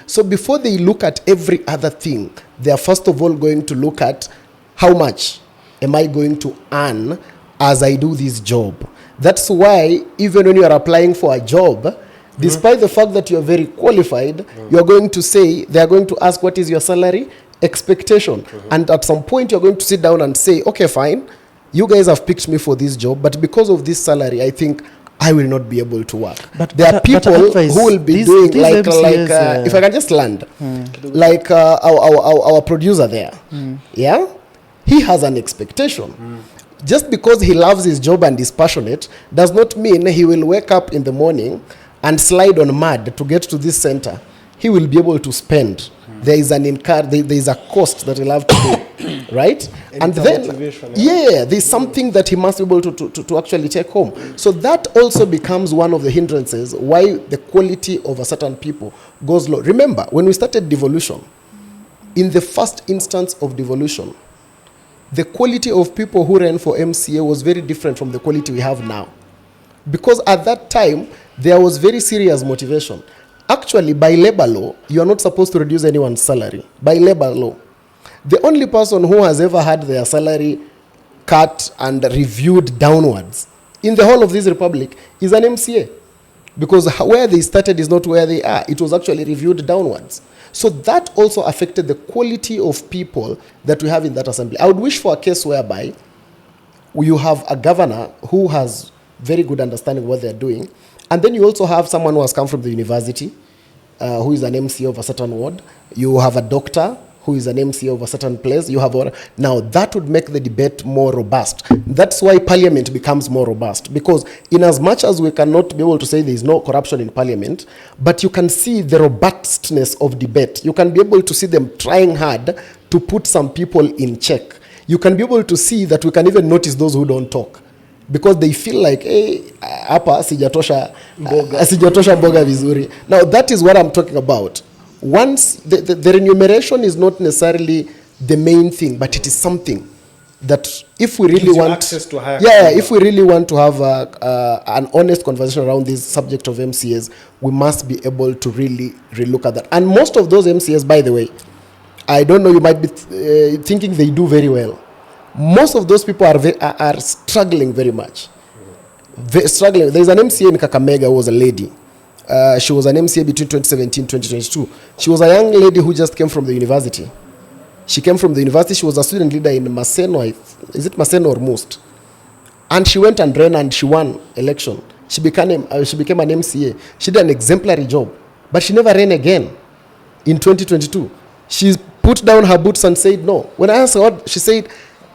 So before they look at every other thing, they are first of all going to look at how much am I going to earn as I do this job. That's why even when you are applying for a job, despite the fact that you are very qualified, you are going to say, they are going to ask, what is your salary expectation? And at some point you're going to sit down and say, okay, fine, you guys have picked me for this job, but because of this salary, I think I will not be able to work. But there are people who will be doing like if I can just land, like our producer there, yeah, he has an expectation. Just because he loves his job and is passionate does not mean he will wake up in the morning and slide on mud to get to this center. He will be able to spend. There is there is a cost that he'll have to do, right? And then, there's something that he must be able to actually take home. So that also becomes one of the hindrances why the quality of a certain people goes low. Remember, when we started devolution, in the first instance of devolution, the quality of people who ran for MCA was very different from the quality we have now. Because at that time, there was very serious motivation. Actually, by labor law, you are not supposed to reduce anyone's salary. By labor law. The only person who has ever had their salary cut and reviewed downwards in the whole of this republic is an MCA. Because where they started is not where they are. It was actually reviewed downwards. So that also affected the quality of people that we have in that assembly. I would wish for a case whereby you have a governor who has very good understanding of what they're doing, and then you also have someone who has come from the university, who is an MC of a certain ward. You have a doctor who is an MC of a certain place. Now that would make the debate more robust. That's why parliament becomes more robust, because in as much as we cannot be able to say there is no corruption in parliament, but you can see the robustness of debate. You can be able to see them trying hard to put some people in check. You can be able to see that we can even notice those who don't talk, because they feel like, hey, hapa sijatosha mboga vizuri. Now that is what I'm talking about. Once the remuneration is not necessarily the main thing, but it is something that if we really want access to higher if we really want to have an honest conversation around this subject of MCAs, we must be able to really relook at that. And most of those MCAs, by the way, I don't know, you might be thinking they do very well. Most of those people are struggling very much. Struggling. There is an MCA in Kakamega who was a lady. She was an MCA between 2017 and 2022. She was a young lady who just came from the university. She came from the university. She was a student leader in Maseno. Is it Maseno or Most? And she went and ran and she won election. She became an MCA. She did an exemplary job. But she never ran again in 2022. She put down her boots and said no. When I asked her what, she said,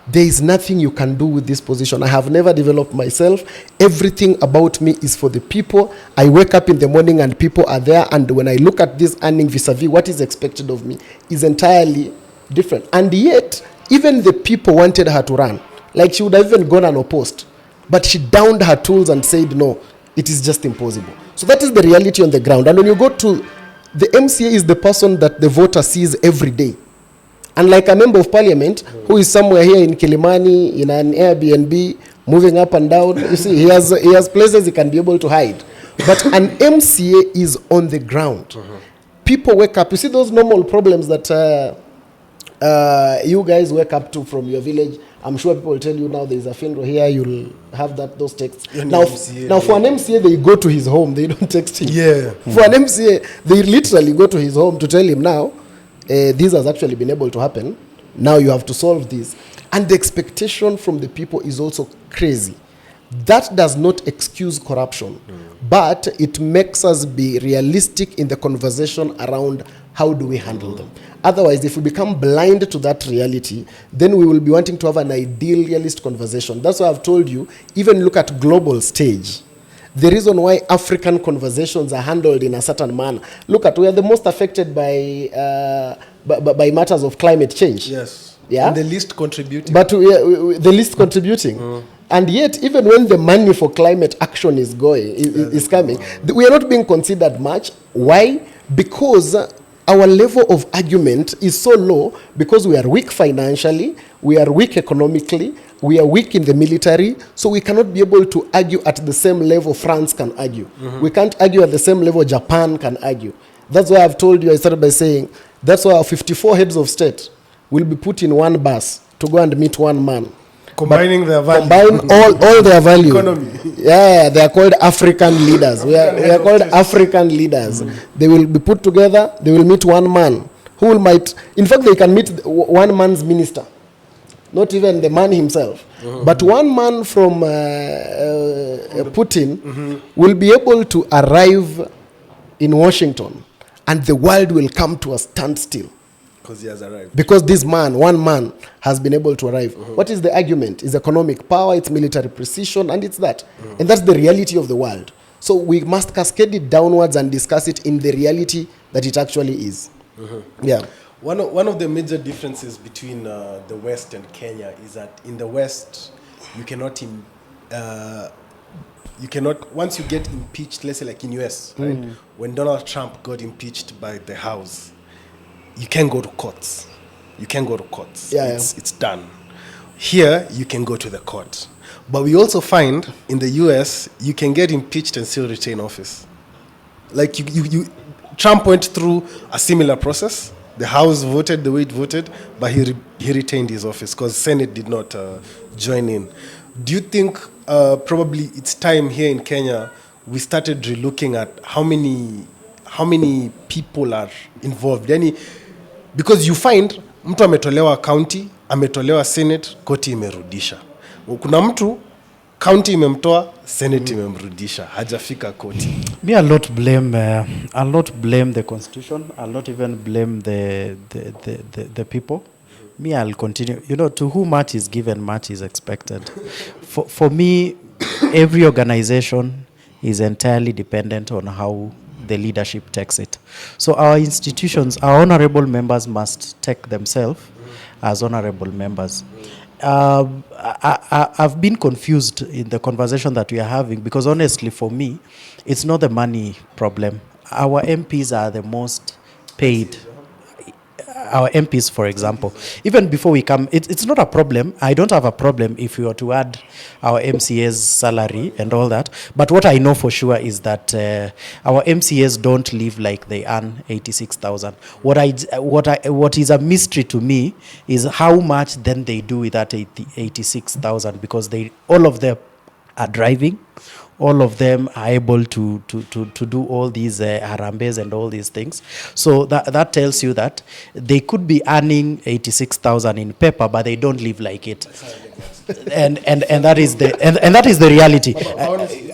there is nothing you can do with this position. I have never developed myself. Everything about me is for the people. I wake up in the morning and people are there. And when I look at this earning vis-a-vis what is expected of me is entirely different. And yet, even the people wanted her to run. Like she would have even gone unopposed. But she downed her tools and said, no, it is just impossible. So that is the reality on the ground. And when you go to, the MCA is the person that the voter sees every day. And like a member of parliament who is somewhere here in Kilimani, in an Airbnb, moving up and down, you see, he has places he can be able to hide. But an MCA is on the ground. People wake up. You see those normal problems that you guys wake up to from your village. I'm sure people will tell you now there is a funeral here, you'll have those texts. Now for an MCA, they go to his home. They don't text him. Yeah. For an MCA, they literally go to his home to tell him now, this has actually been able to happen. Now you have to solve this. And the expectation from the people is also crazy. That does not excuse corruption, but it makes us be realistic in the conversation around how do we handle them. Otherwise, if we become blind to that reality, then we will be wanting to have an idealist conversation. That's why I've told you, even look at global stage. The reason why African conversations are handled in a certain manner. Look at, we are the most affected by matters of climate change. Yes. Yeah. And the least contributing. But the least contributing. And yet, even when the money for climate action is coming, we are not being considered much. Why? Because our level of argument is so low, because we are weak financially, we are weak economically, we are weak in the military, so we cannot be able to argue at the same level France can argue. We can't argue at the same level Japan can argue. That's why I've told you, I started by saying, that's why our 54 heads of state will be put in one bus to go and meet one man. Combining their value. Combine all their value. Economy. Yeah, they are called African leaders. We are called African leaders. They will be put together, they will meet one man who might, in fact, they can meet one man's minister. Not even the man himself. But one man from Putin will be able to arrive in Washington, and the world will come to a standstill. Because he has arrived. Because this man, one man, has been able to arrive. What is the argument? It's economic power, it's military precision, and it's that. And that's the reality of the world. So we must cascade it downwards and discuss it in the reality that it actually is. Yeah. One of the major differences between the West and Kenya is that in the West, you cannot, once you get impeached, let's say like in US, right? When Donald Trump got impeached by the House, you can go to courts. Yeah, it's done. Here, you can go to the court. But we also find in the US, you can get impeached and still retain office. Like Trump went through a similar process. The House voted the way it voted, but he retained his office because Senate did not join in. Do you think probably it's time here in Kenya we started relooking at how many people are involved? Because you find mtu ametolewa county, ametolewa Senate, koti imerudisha. Kuna mtu county imemtoa, Senate imemrudisha, hajafika koti. Me, I'll not blame the constitution. I'll not even blame the people. Me, I'll continue. To whom much is given, much is expected. For me, every organization is entirely dependent on how the leadership takes it. So our institutions, our honorable members must take themselves as honorable members. I've been confused in the conversation that we are having, because honestly for me, it's not the money problem. Our MPs are the most paid. Our MPs, for example, even before we come, it's not a problem. I don't have a problem if we were to add our MCA's salary and all that. But what I know for sure is that our MCAs don't live like they earn 86,000. What is a mystery to me is how much then they do with that 86,000, because all of them are driving. All of them are able to do all these harambes and all these things. So that tells you that they could be earning 86,000 in paper, but they don't live like it. and that is the reality.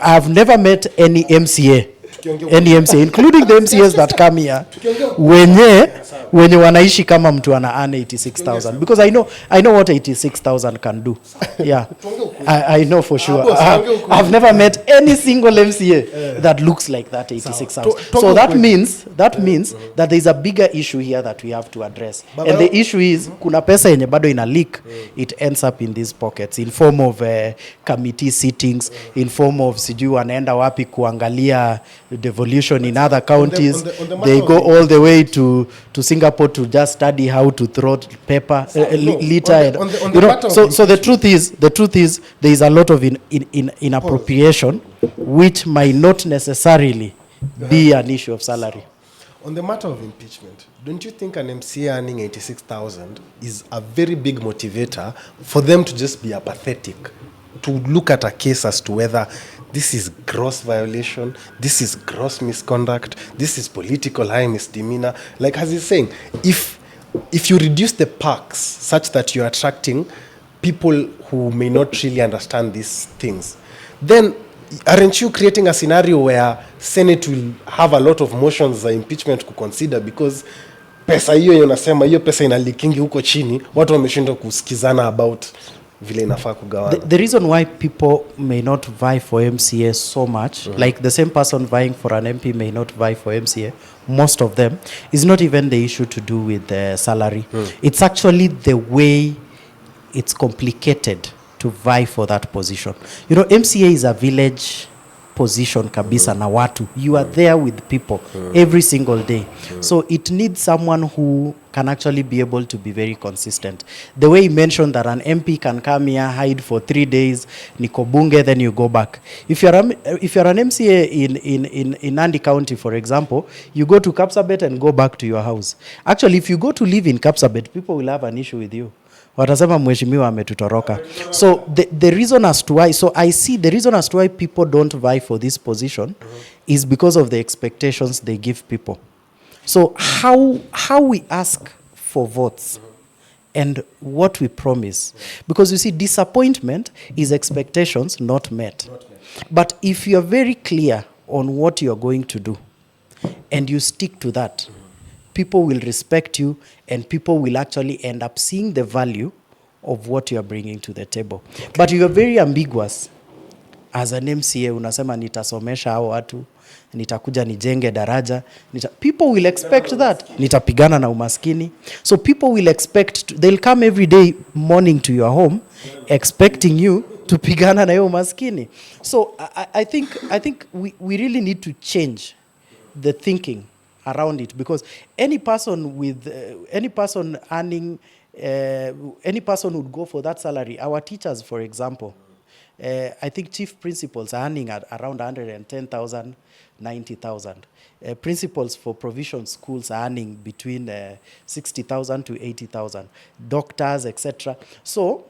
I've never met any MCA, including the MCAs that come here, wenye wanaishi kama mtu ana earn 86,000, because I know what 86,000 can do. Yeah, I know for sure. I've never met any single MCA that looks like that 86,000. So that means that there is a bigger issue here that we have to address. And the issue is kuna pesa yenye bado ina leak. It ends up in these pockets in form of committee sittings, in form of sijui wanaenda wapi kuangalia devolution in other counties. They go all the way to Singapore to just study how to throw paper, litter. So the truth is there is a lot of inappropriation, which might not necessarily be an issue of salary. On the matter of impeachment, don't you think an MCA earning 86,000 is a very big motivator for them to just be apathetic, to look at a case as to whether this is gross violation, this is gross misconduct, this is political high misdemeanor? Like as he's saying, if if you reduce the perks such that you're attracting people who may not really understand these things, then aren't you creating a scenario where Senate will have a lot of motions za impeachment to consider, because pesa hiyo unasema hiyo pesa inalikingi huko chini, watu wameshindwa kusikizana about vile inafaa kugawana. The reason why people may not vie for MCA so much, like the same person vying for an MP may not vie for MCA, most of them, is not even the issue to do with the salary. It's actually the way it's complicated to vie for that position. You know, MCA is a village position kabisa na watu. You are there with people every single day. So it needs someone who can actually be able to be very consistent. The way he mentioned that an MP can come here, hide for 3 days, niko bunge, then you go back. If you're an MCA in Nandi County, for example, you go to Kapsabet and go back to your house. Actually, if you go to live in Kapsabet, people will have an issue with you. Watasema mheshimiwa ametutoroka. So the reason as to why, so I see the reason as to why people don't vie for this position is because of the expectations they give people. So how we ask for votes and what we promise. Because you see, disappointment is expectations not met. But if you're very clear on what you're going to do and you stick to that, people will respect you and people will actually end up seeing the value of what you are bringing to the table. Okay. But you are very ambiguous. As an MCA, unasema nitasomesha hao watu, nitakuja nijenge daraja. People will expect that. Nitapigana na umaskini. So people will expect, they'll come every day morning to your home expecting you to pigana na umaskini. So I think we really need to change the thinking around it, because any person earning any person would go for that salary. Our teachers, for example, I think chief principals are earning at around 110,000, 90,000. Principals for provision schools are earning between 60,000 to 80,000. Doctors, etc. So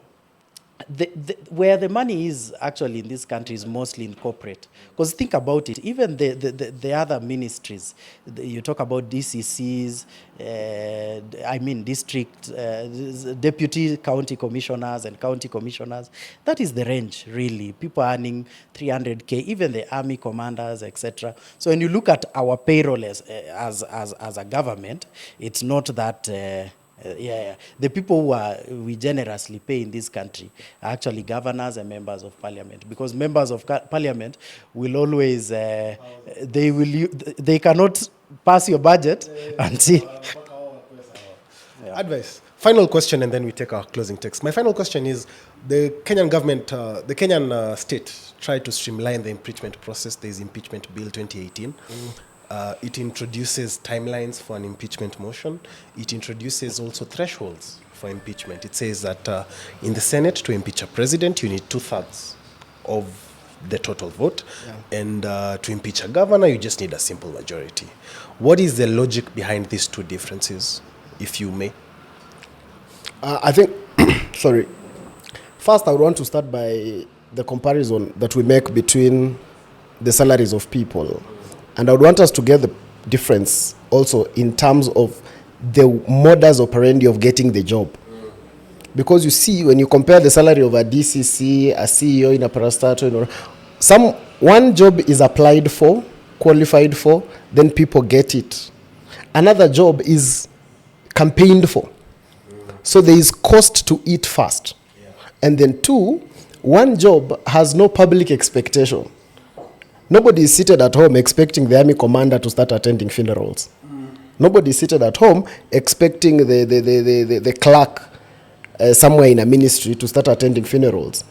where the money is actually in this country is mostly in corporate. Because think about it, even the other ministries, you talk about DCCs, district, deputy county commissioners and county commissioners, that is the range, really. People earning 300K, even the army commanders, etc. So when you look at our payroll as a government, it's not that... The people who we generously pay in this country are actually governors and members of parliament, because members of parliament will always they cannot pass your budget until Advice. Final question, and then we take our closing text. My final question is: the Kenyan government, the Kenyan state tried to streamline the impeachment process. There is Impeachment Bill 2018. It introduces timelines for an impeachment motion. It introduces also thresholds for impeachment. It says that in the Senate, to impeach a president, you need 2/3 of the total vote. Yeah. And to impeach a governor, you just need a simple majority. What is the logic behind these two differences, if you may? I think, sorry. First, I would want to start by the comparison that we make between the salaries of people. And I would want us to get the difference also in terms of the modus operandi of getting the job. Because you see, when you compare the salary of a DCC, a CEO in a parastatal, one job is applied for, qualified for, then people get it. Another job is campaigned for. So there is cost to it first. And then two, one job has no public expectation. Nobody is seated at home expecting the army commander to start attending funerals. Nobody is seated at home expecting the clerk somewhere in a ministry to start attending funerals.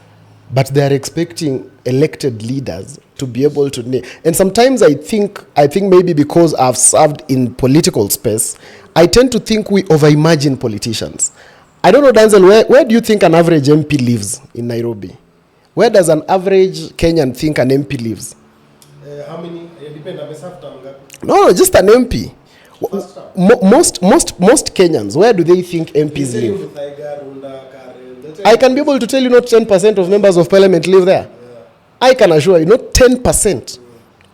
But they are expecting elected leaders to be able to... And sometimes I think maybe because I've served in political space, I tend to think we overimagine politicians. I don't know, Denzel, where do you think an average MP lives in Nairobi? Where does an average Kenyan think an MP lives? How many? No, just an MP. Most Kenyans, where do they think MPs live? I can be able to tell you not 10% of members of parliament live there. I can assure you, not 10%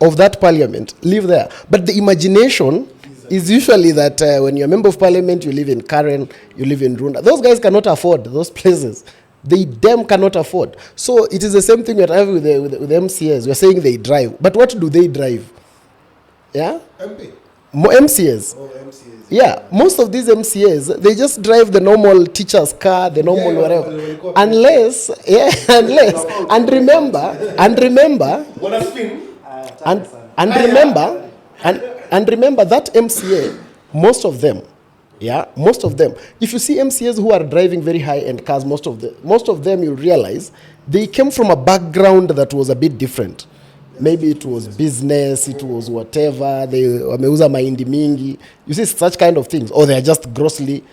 of that parliament live there. But the imagination is usually that when you're a member of parliament, you live in Karen, you live in Runda. Those guys cannot afford those places. They damn cannot afford. So it is the same thing we're having with the MCAs. We're saying they drive. But what do they drive? Yeah? MP. MCAs. Oh, MCAs. Yeah, most of these MCAs, they just drive the normal teacher's car, the normal whatever. Unless, and remember, that MCA, most of them, if you see MCAs who are driving very high-end cars, most of them you'll realize they came from a background that was a bit different. Maybe it was business, it was whatever, they wameuza mahindi mingi. You see such kind of things, or they are just grossly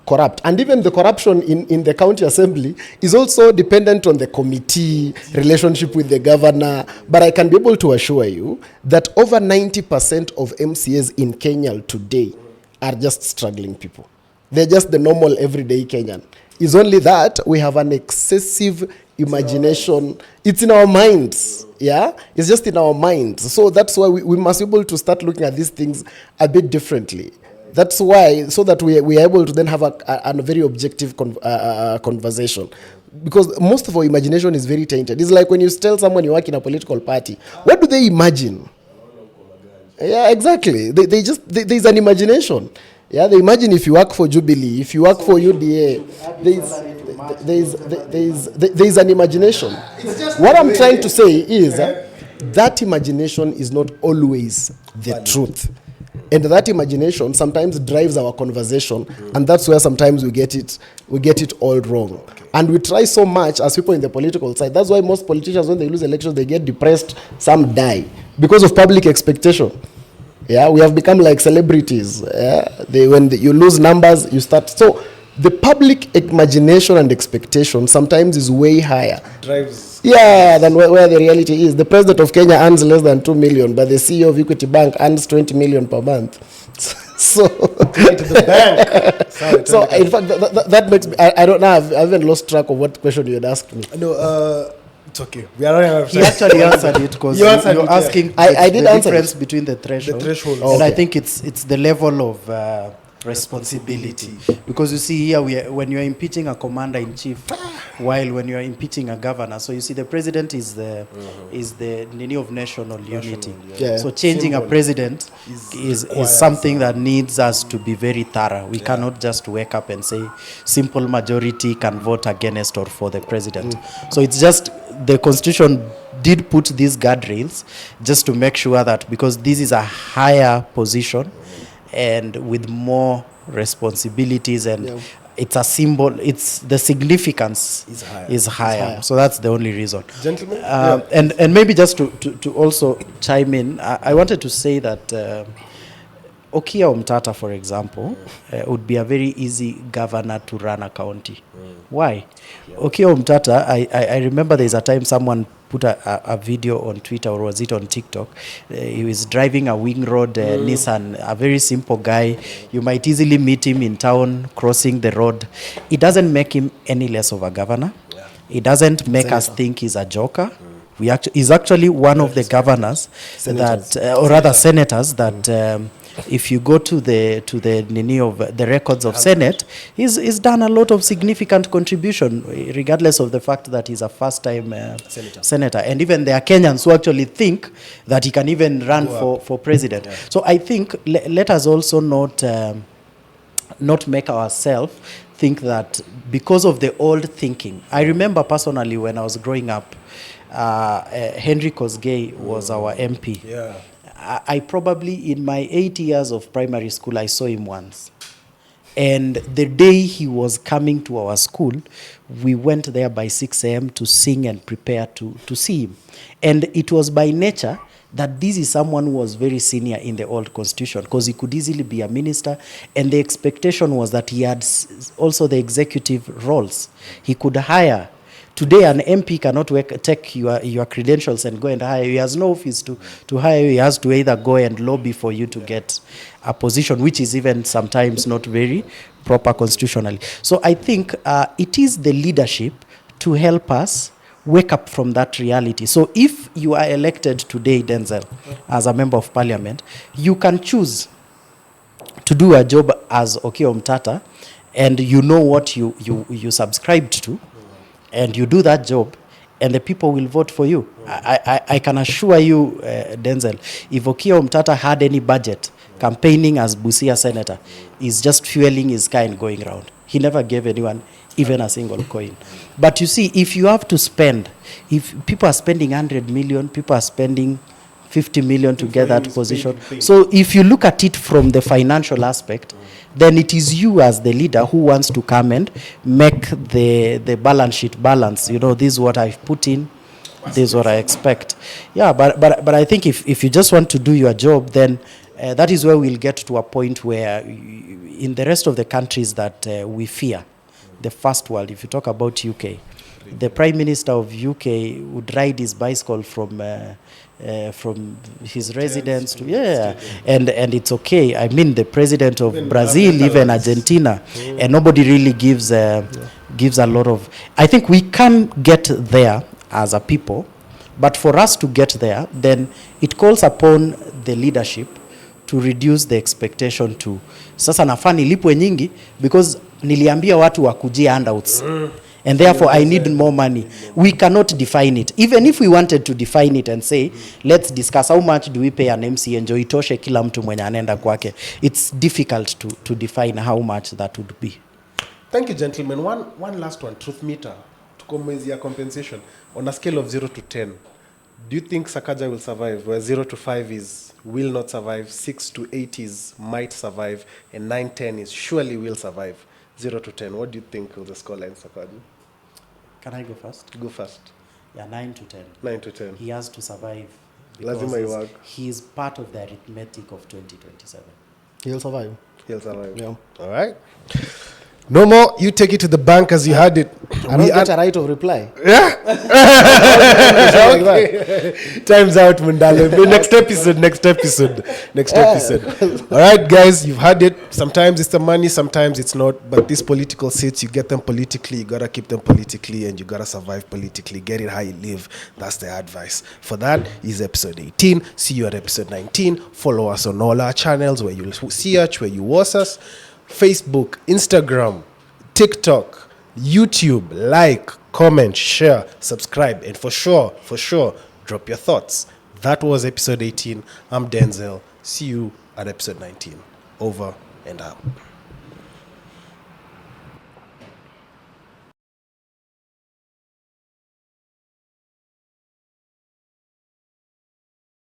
corrupt. And even the corruption in the county assembly is also dependent on the committee, relationship with the governor. But I can be able to assure you that over 90% of MCAs in Kenya today are just struggling people. They're just the normal everyday Kenyan. It's only that we have an excessive imagination. It's in our minds. Yeah, it's just in our minds. So that's why we must be able to start looking at these things a bit differently. That's why, so that we are able to then have a very objective conversation. Because most of our imagination is very tainted. It's like when you tell someone you work in a political party, what do they imagine? Yeah, exactly. There's an imagination. Yeah, they imagine if you work for Jubilee, if you work for UDA, there's an imagination. What I'm trying to say is that imagination is not always the truth. And that imagination sometimes drives our conversation, and that's where sometimes we get it all wrong. And we try so much as people in the political side. That's why most politicians, when they lose elections, they get depressed, some die, because of public expectation. Yeah, we have become like celebrities. Yeah, when you lose numbers, you start. So the public imagination and expectation sometimes is way higher. Drives. Yeah, than where the reality is. The president of Kenya earns less than 2 million, but the CEO of Equity Bank earns 20 million per month. So, to the bank. So in fact, that makes me. I don't know. I haven't lost track of what question you had asked me. No. It's okay. We are running out of time. He actually answered it because you're asking I did the answer difference it. between the threshold. The threshold. And I think it's the level of responsibility. Because you see here, when you're impeaching a commander-in-chief, while when you're impeaching a governor, so you see the president is the nini of national unity. Yeah. So changing a president is something that needs us to be very thorough. We cannot just wake up and say simple majority can vote against or for the president. So it's just the constitution did put these guardrails just to make sure that, because this is a higher position and with more responsibilities, and it's a symbol, it's the significance is higher. So that's the only reason. Gentlemen? And maybe just to also chime in, I wanted to say that Okia Omtata, for example, would be a very easy governor to run a county. Why? Okia Omtata, I remember there's a time someone put a video on Twitter, or was it on TikTok? He was driving a Wing Road Nissan, a very simple guy. You might easily meet him in town, crossing the road. It doesn't make him any less of a governor. It doesn't make us think he's a joker. He's actually one of the governors or rather senators that if you go to the nini of the records of Senate, he's done a lot of significant contribution, regardless of the fact that he's a first-time senator. And even there are Kenyans who actually think that he can even run for president. So I think let us also not make ourselves think that because of the old thinking. I remember personally when I was growing up, Henry Kosgei was our MP. Yeah. I probably, in my 8 years of primary school, I saw him once. And the day he was coming to our school, we went there by 6 a.m. to sing and prepare to see him. And it was by nature that this is someone who was very senior in the old constitution, because he could easily be a minister, and the expectation was that he had also the executive roles. He could hire. Today, an MP cannot take your credentials and go and hire you. He has no office to hire you. He has to either go and lobby for you to get a position, which is even sometimes not very proper constitutionally. So I think it is the leadership to help us wake up from that reality. So if you are elected today, Denzel, as a member of parliament, you can choose to do a job as Okiya Omtata, and you know what you subscribed to, and you do that job, and the people will vote for you. I can assure you, Denzel, if Okiya Omtata had any budget, campaigning as Busia senator, is just fueling his kind going around. He never gave anyone even a single coin. But you see, if you have to spend, if people are spending 100 million, people are spending 50 million to get that position. So if you look at it from the financial aspect, then it is you as the leader who wants to come and make the balance sheet balance. You know, this is what I've put in, this is what I expect. Yeah, but I think if you just want to do your job, then that is where we'll get to a point where in the rest of the countries that we fear, the first world, if you talk about UK, the Prime Minister of UK would ride his bicycle from his residence to and it's okay. I mean, the president of Brazil, even Argentina, and nobody really gives a lot of. I think we can get there as a people, but for us to get there, then it calls upon the leadership to reduce the expectation to sasa nafaa nilipwe nyingi because niliambia watu wakujia handouts. And therefore, I need more money. We cannot define it. Even if we wanted to define it and say, let's discuss how much do we pay an MC and joitoshe kila mtu mwenye anenda kwake. It's difficult to define how much that would be. Thank you, gentlemen. One last one, truth meter. Tukomezia compensation. On a scale of 0 to 10, do you think Sakaja will survive? Where 0 to 5 is will not survive, 6 to 8 is might survive, and 9, 10 is surely will survive. 0 to 10, what do you think will the scoreline, Sakaja? Can I go first? Go first. Yeah, 9 to 10. 9 to 10. He has to survive Lazima he is part of the arithmetic of 2027. He'll survive. He'll survive. Yeah. All right. No more. You take it to the bank as you had it. I don't get a right of reply. Yeah. Okay. Time's out, Mundalo. Next episode. All right, guys, you've had it. Sometimes it's the money, sometimes it's not. But these political seats, you get them politically. You got to keep them politically, and you got to survive politically. Get it how you live. That's the advice. For that is episode 18. See you at episode 19. Follow us on all our channels where you'll see us, where you watch us. Facebook, Instagram, TikTok, YouTube. Like, comment, share, subscribe, and for sure, drop your thoughts. That was episode 18. I'm Denzel. See you at episode 19. Over and out.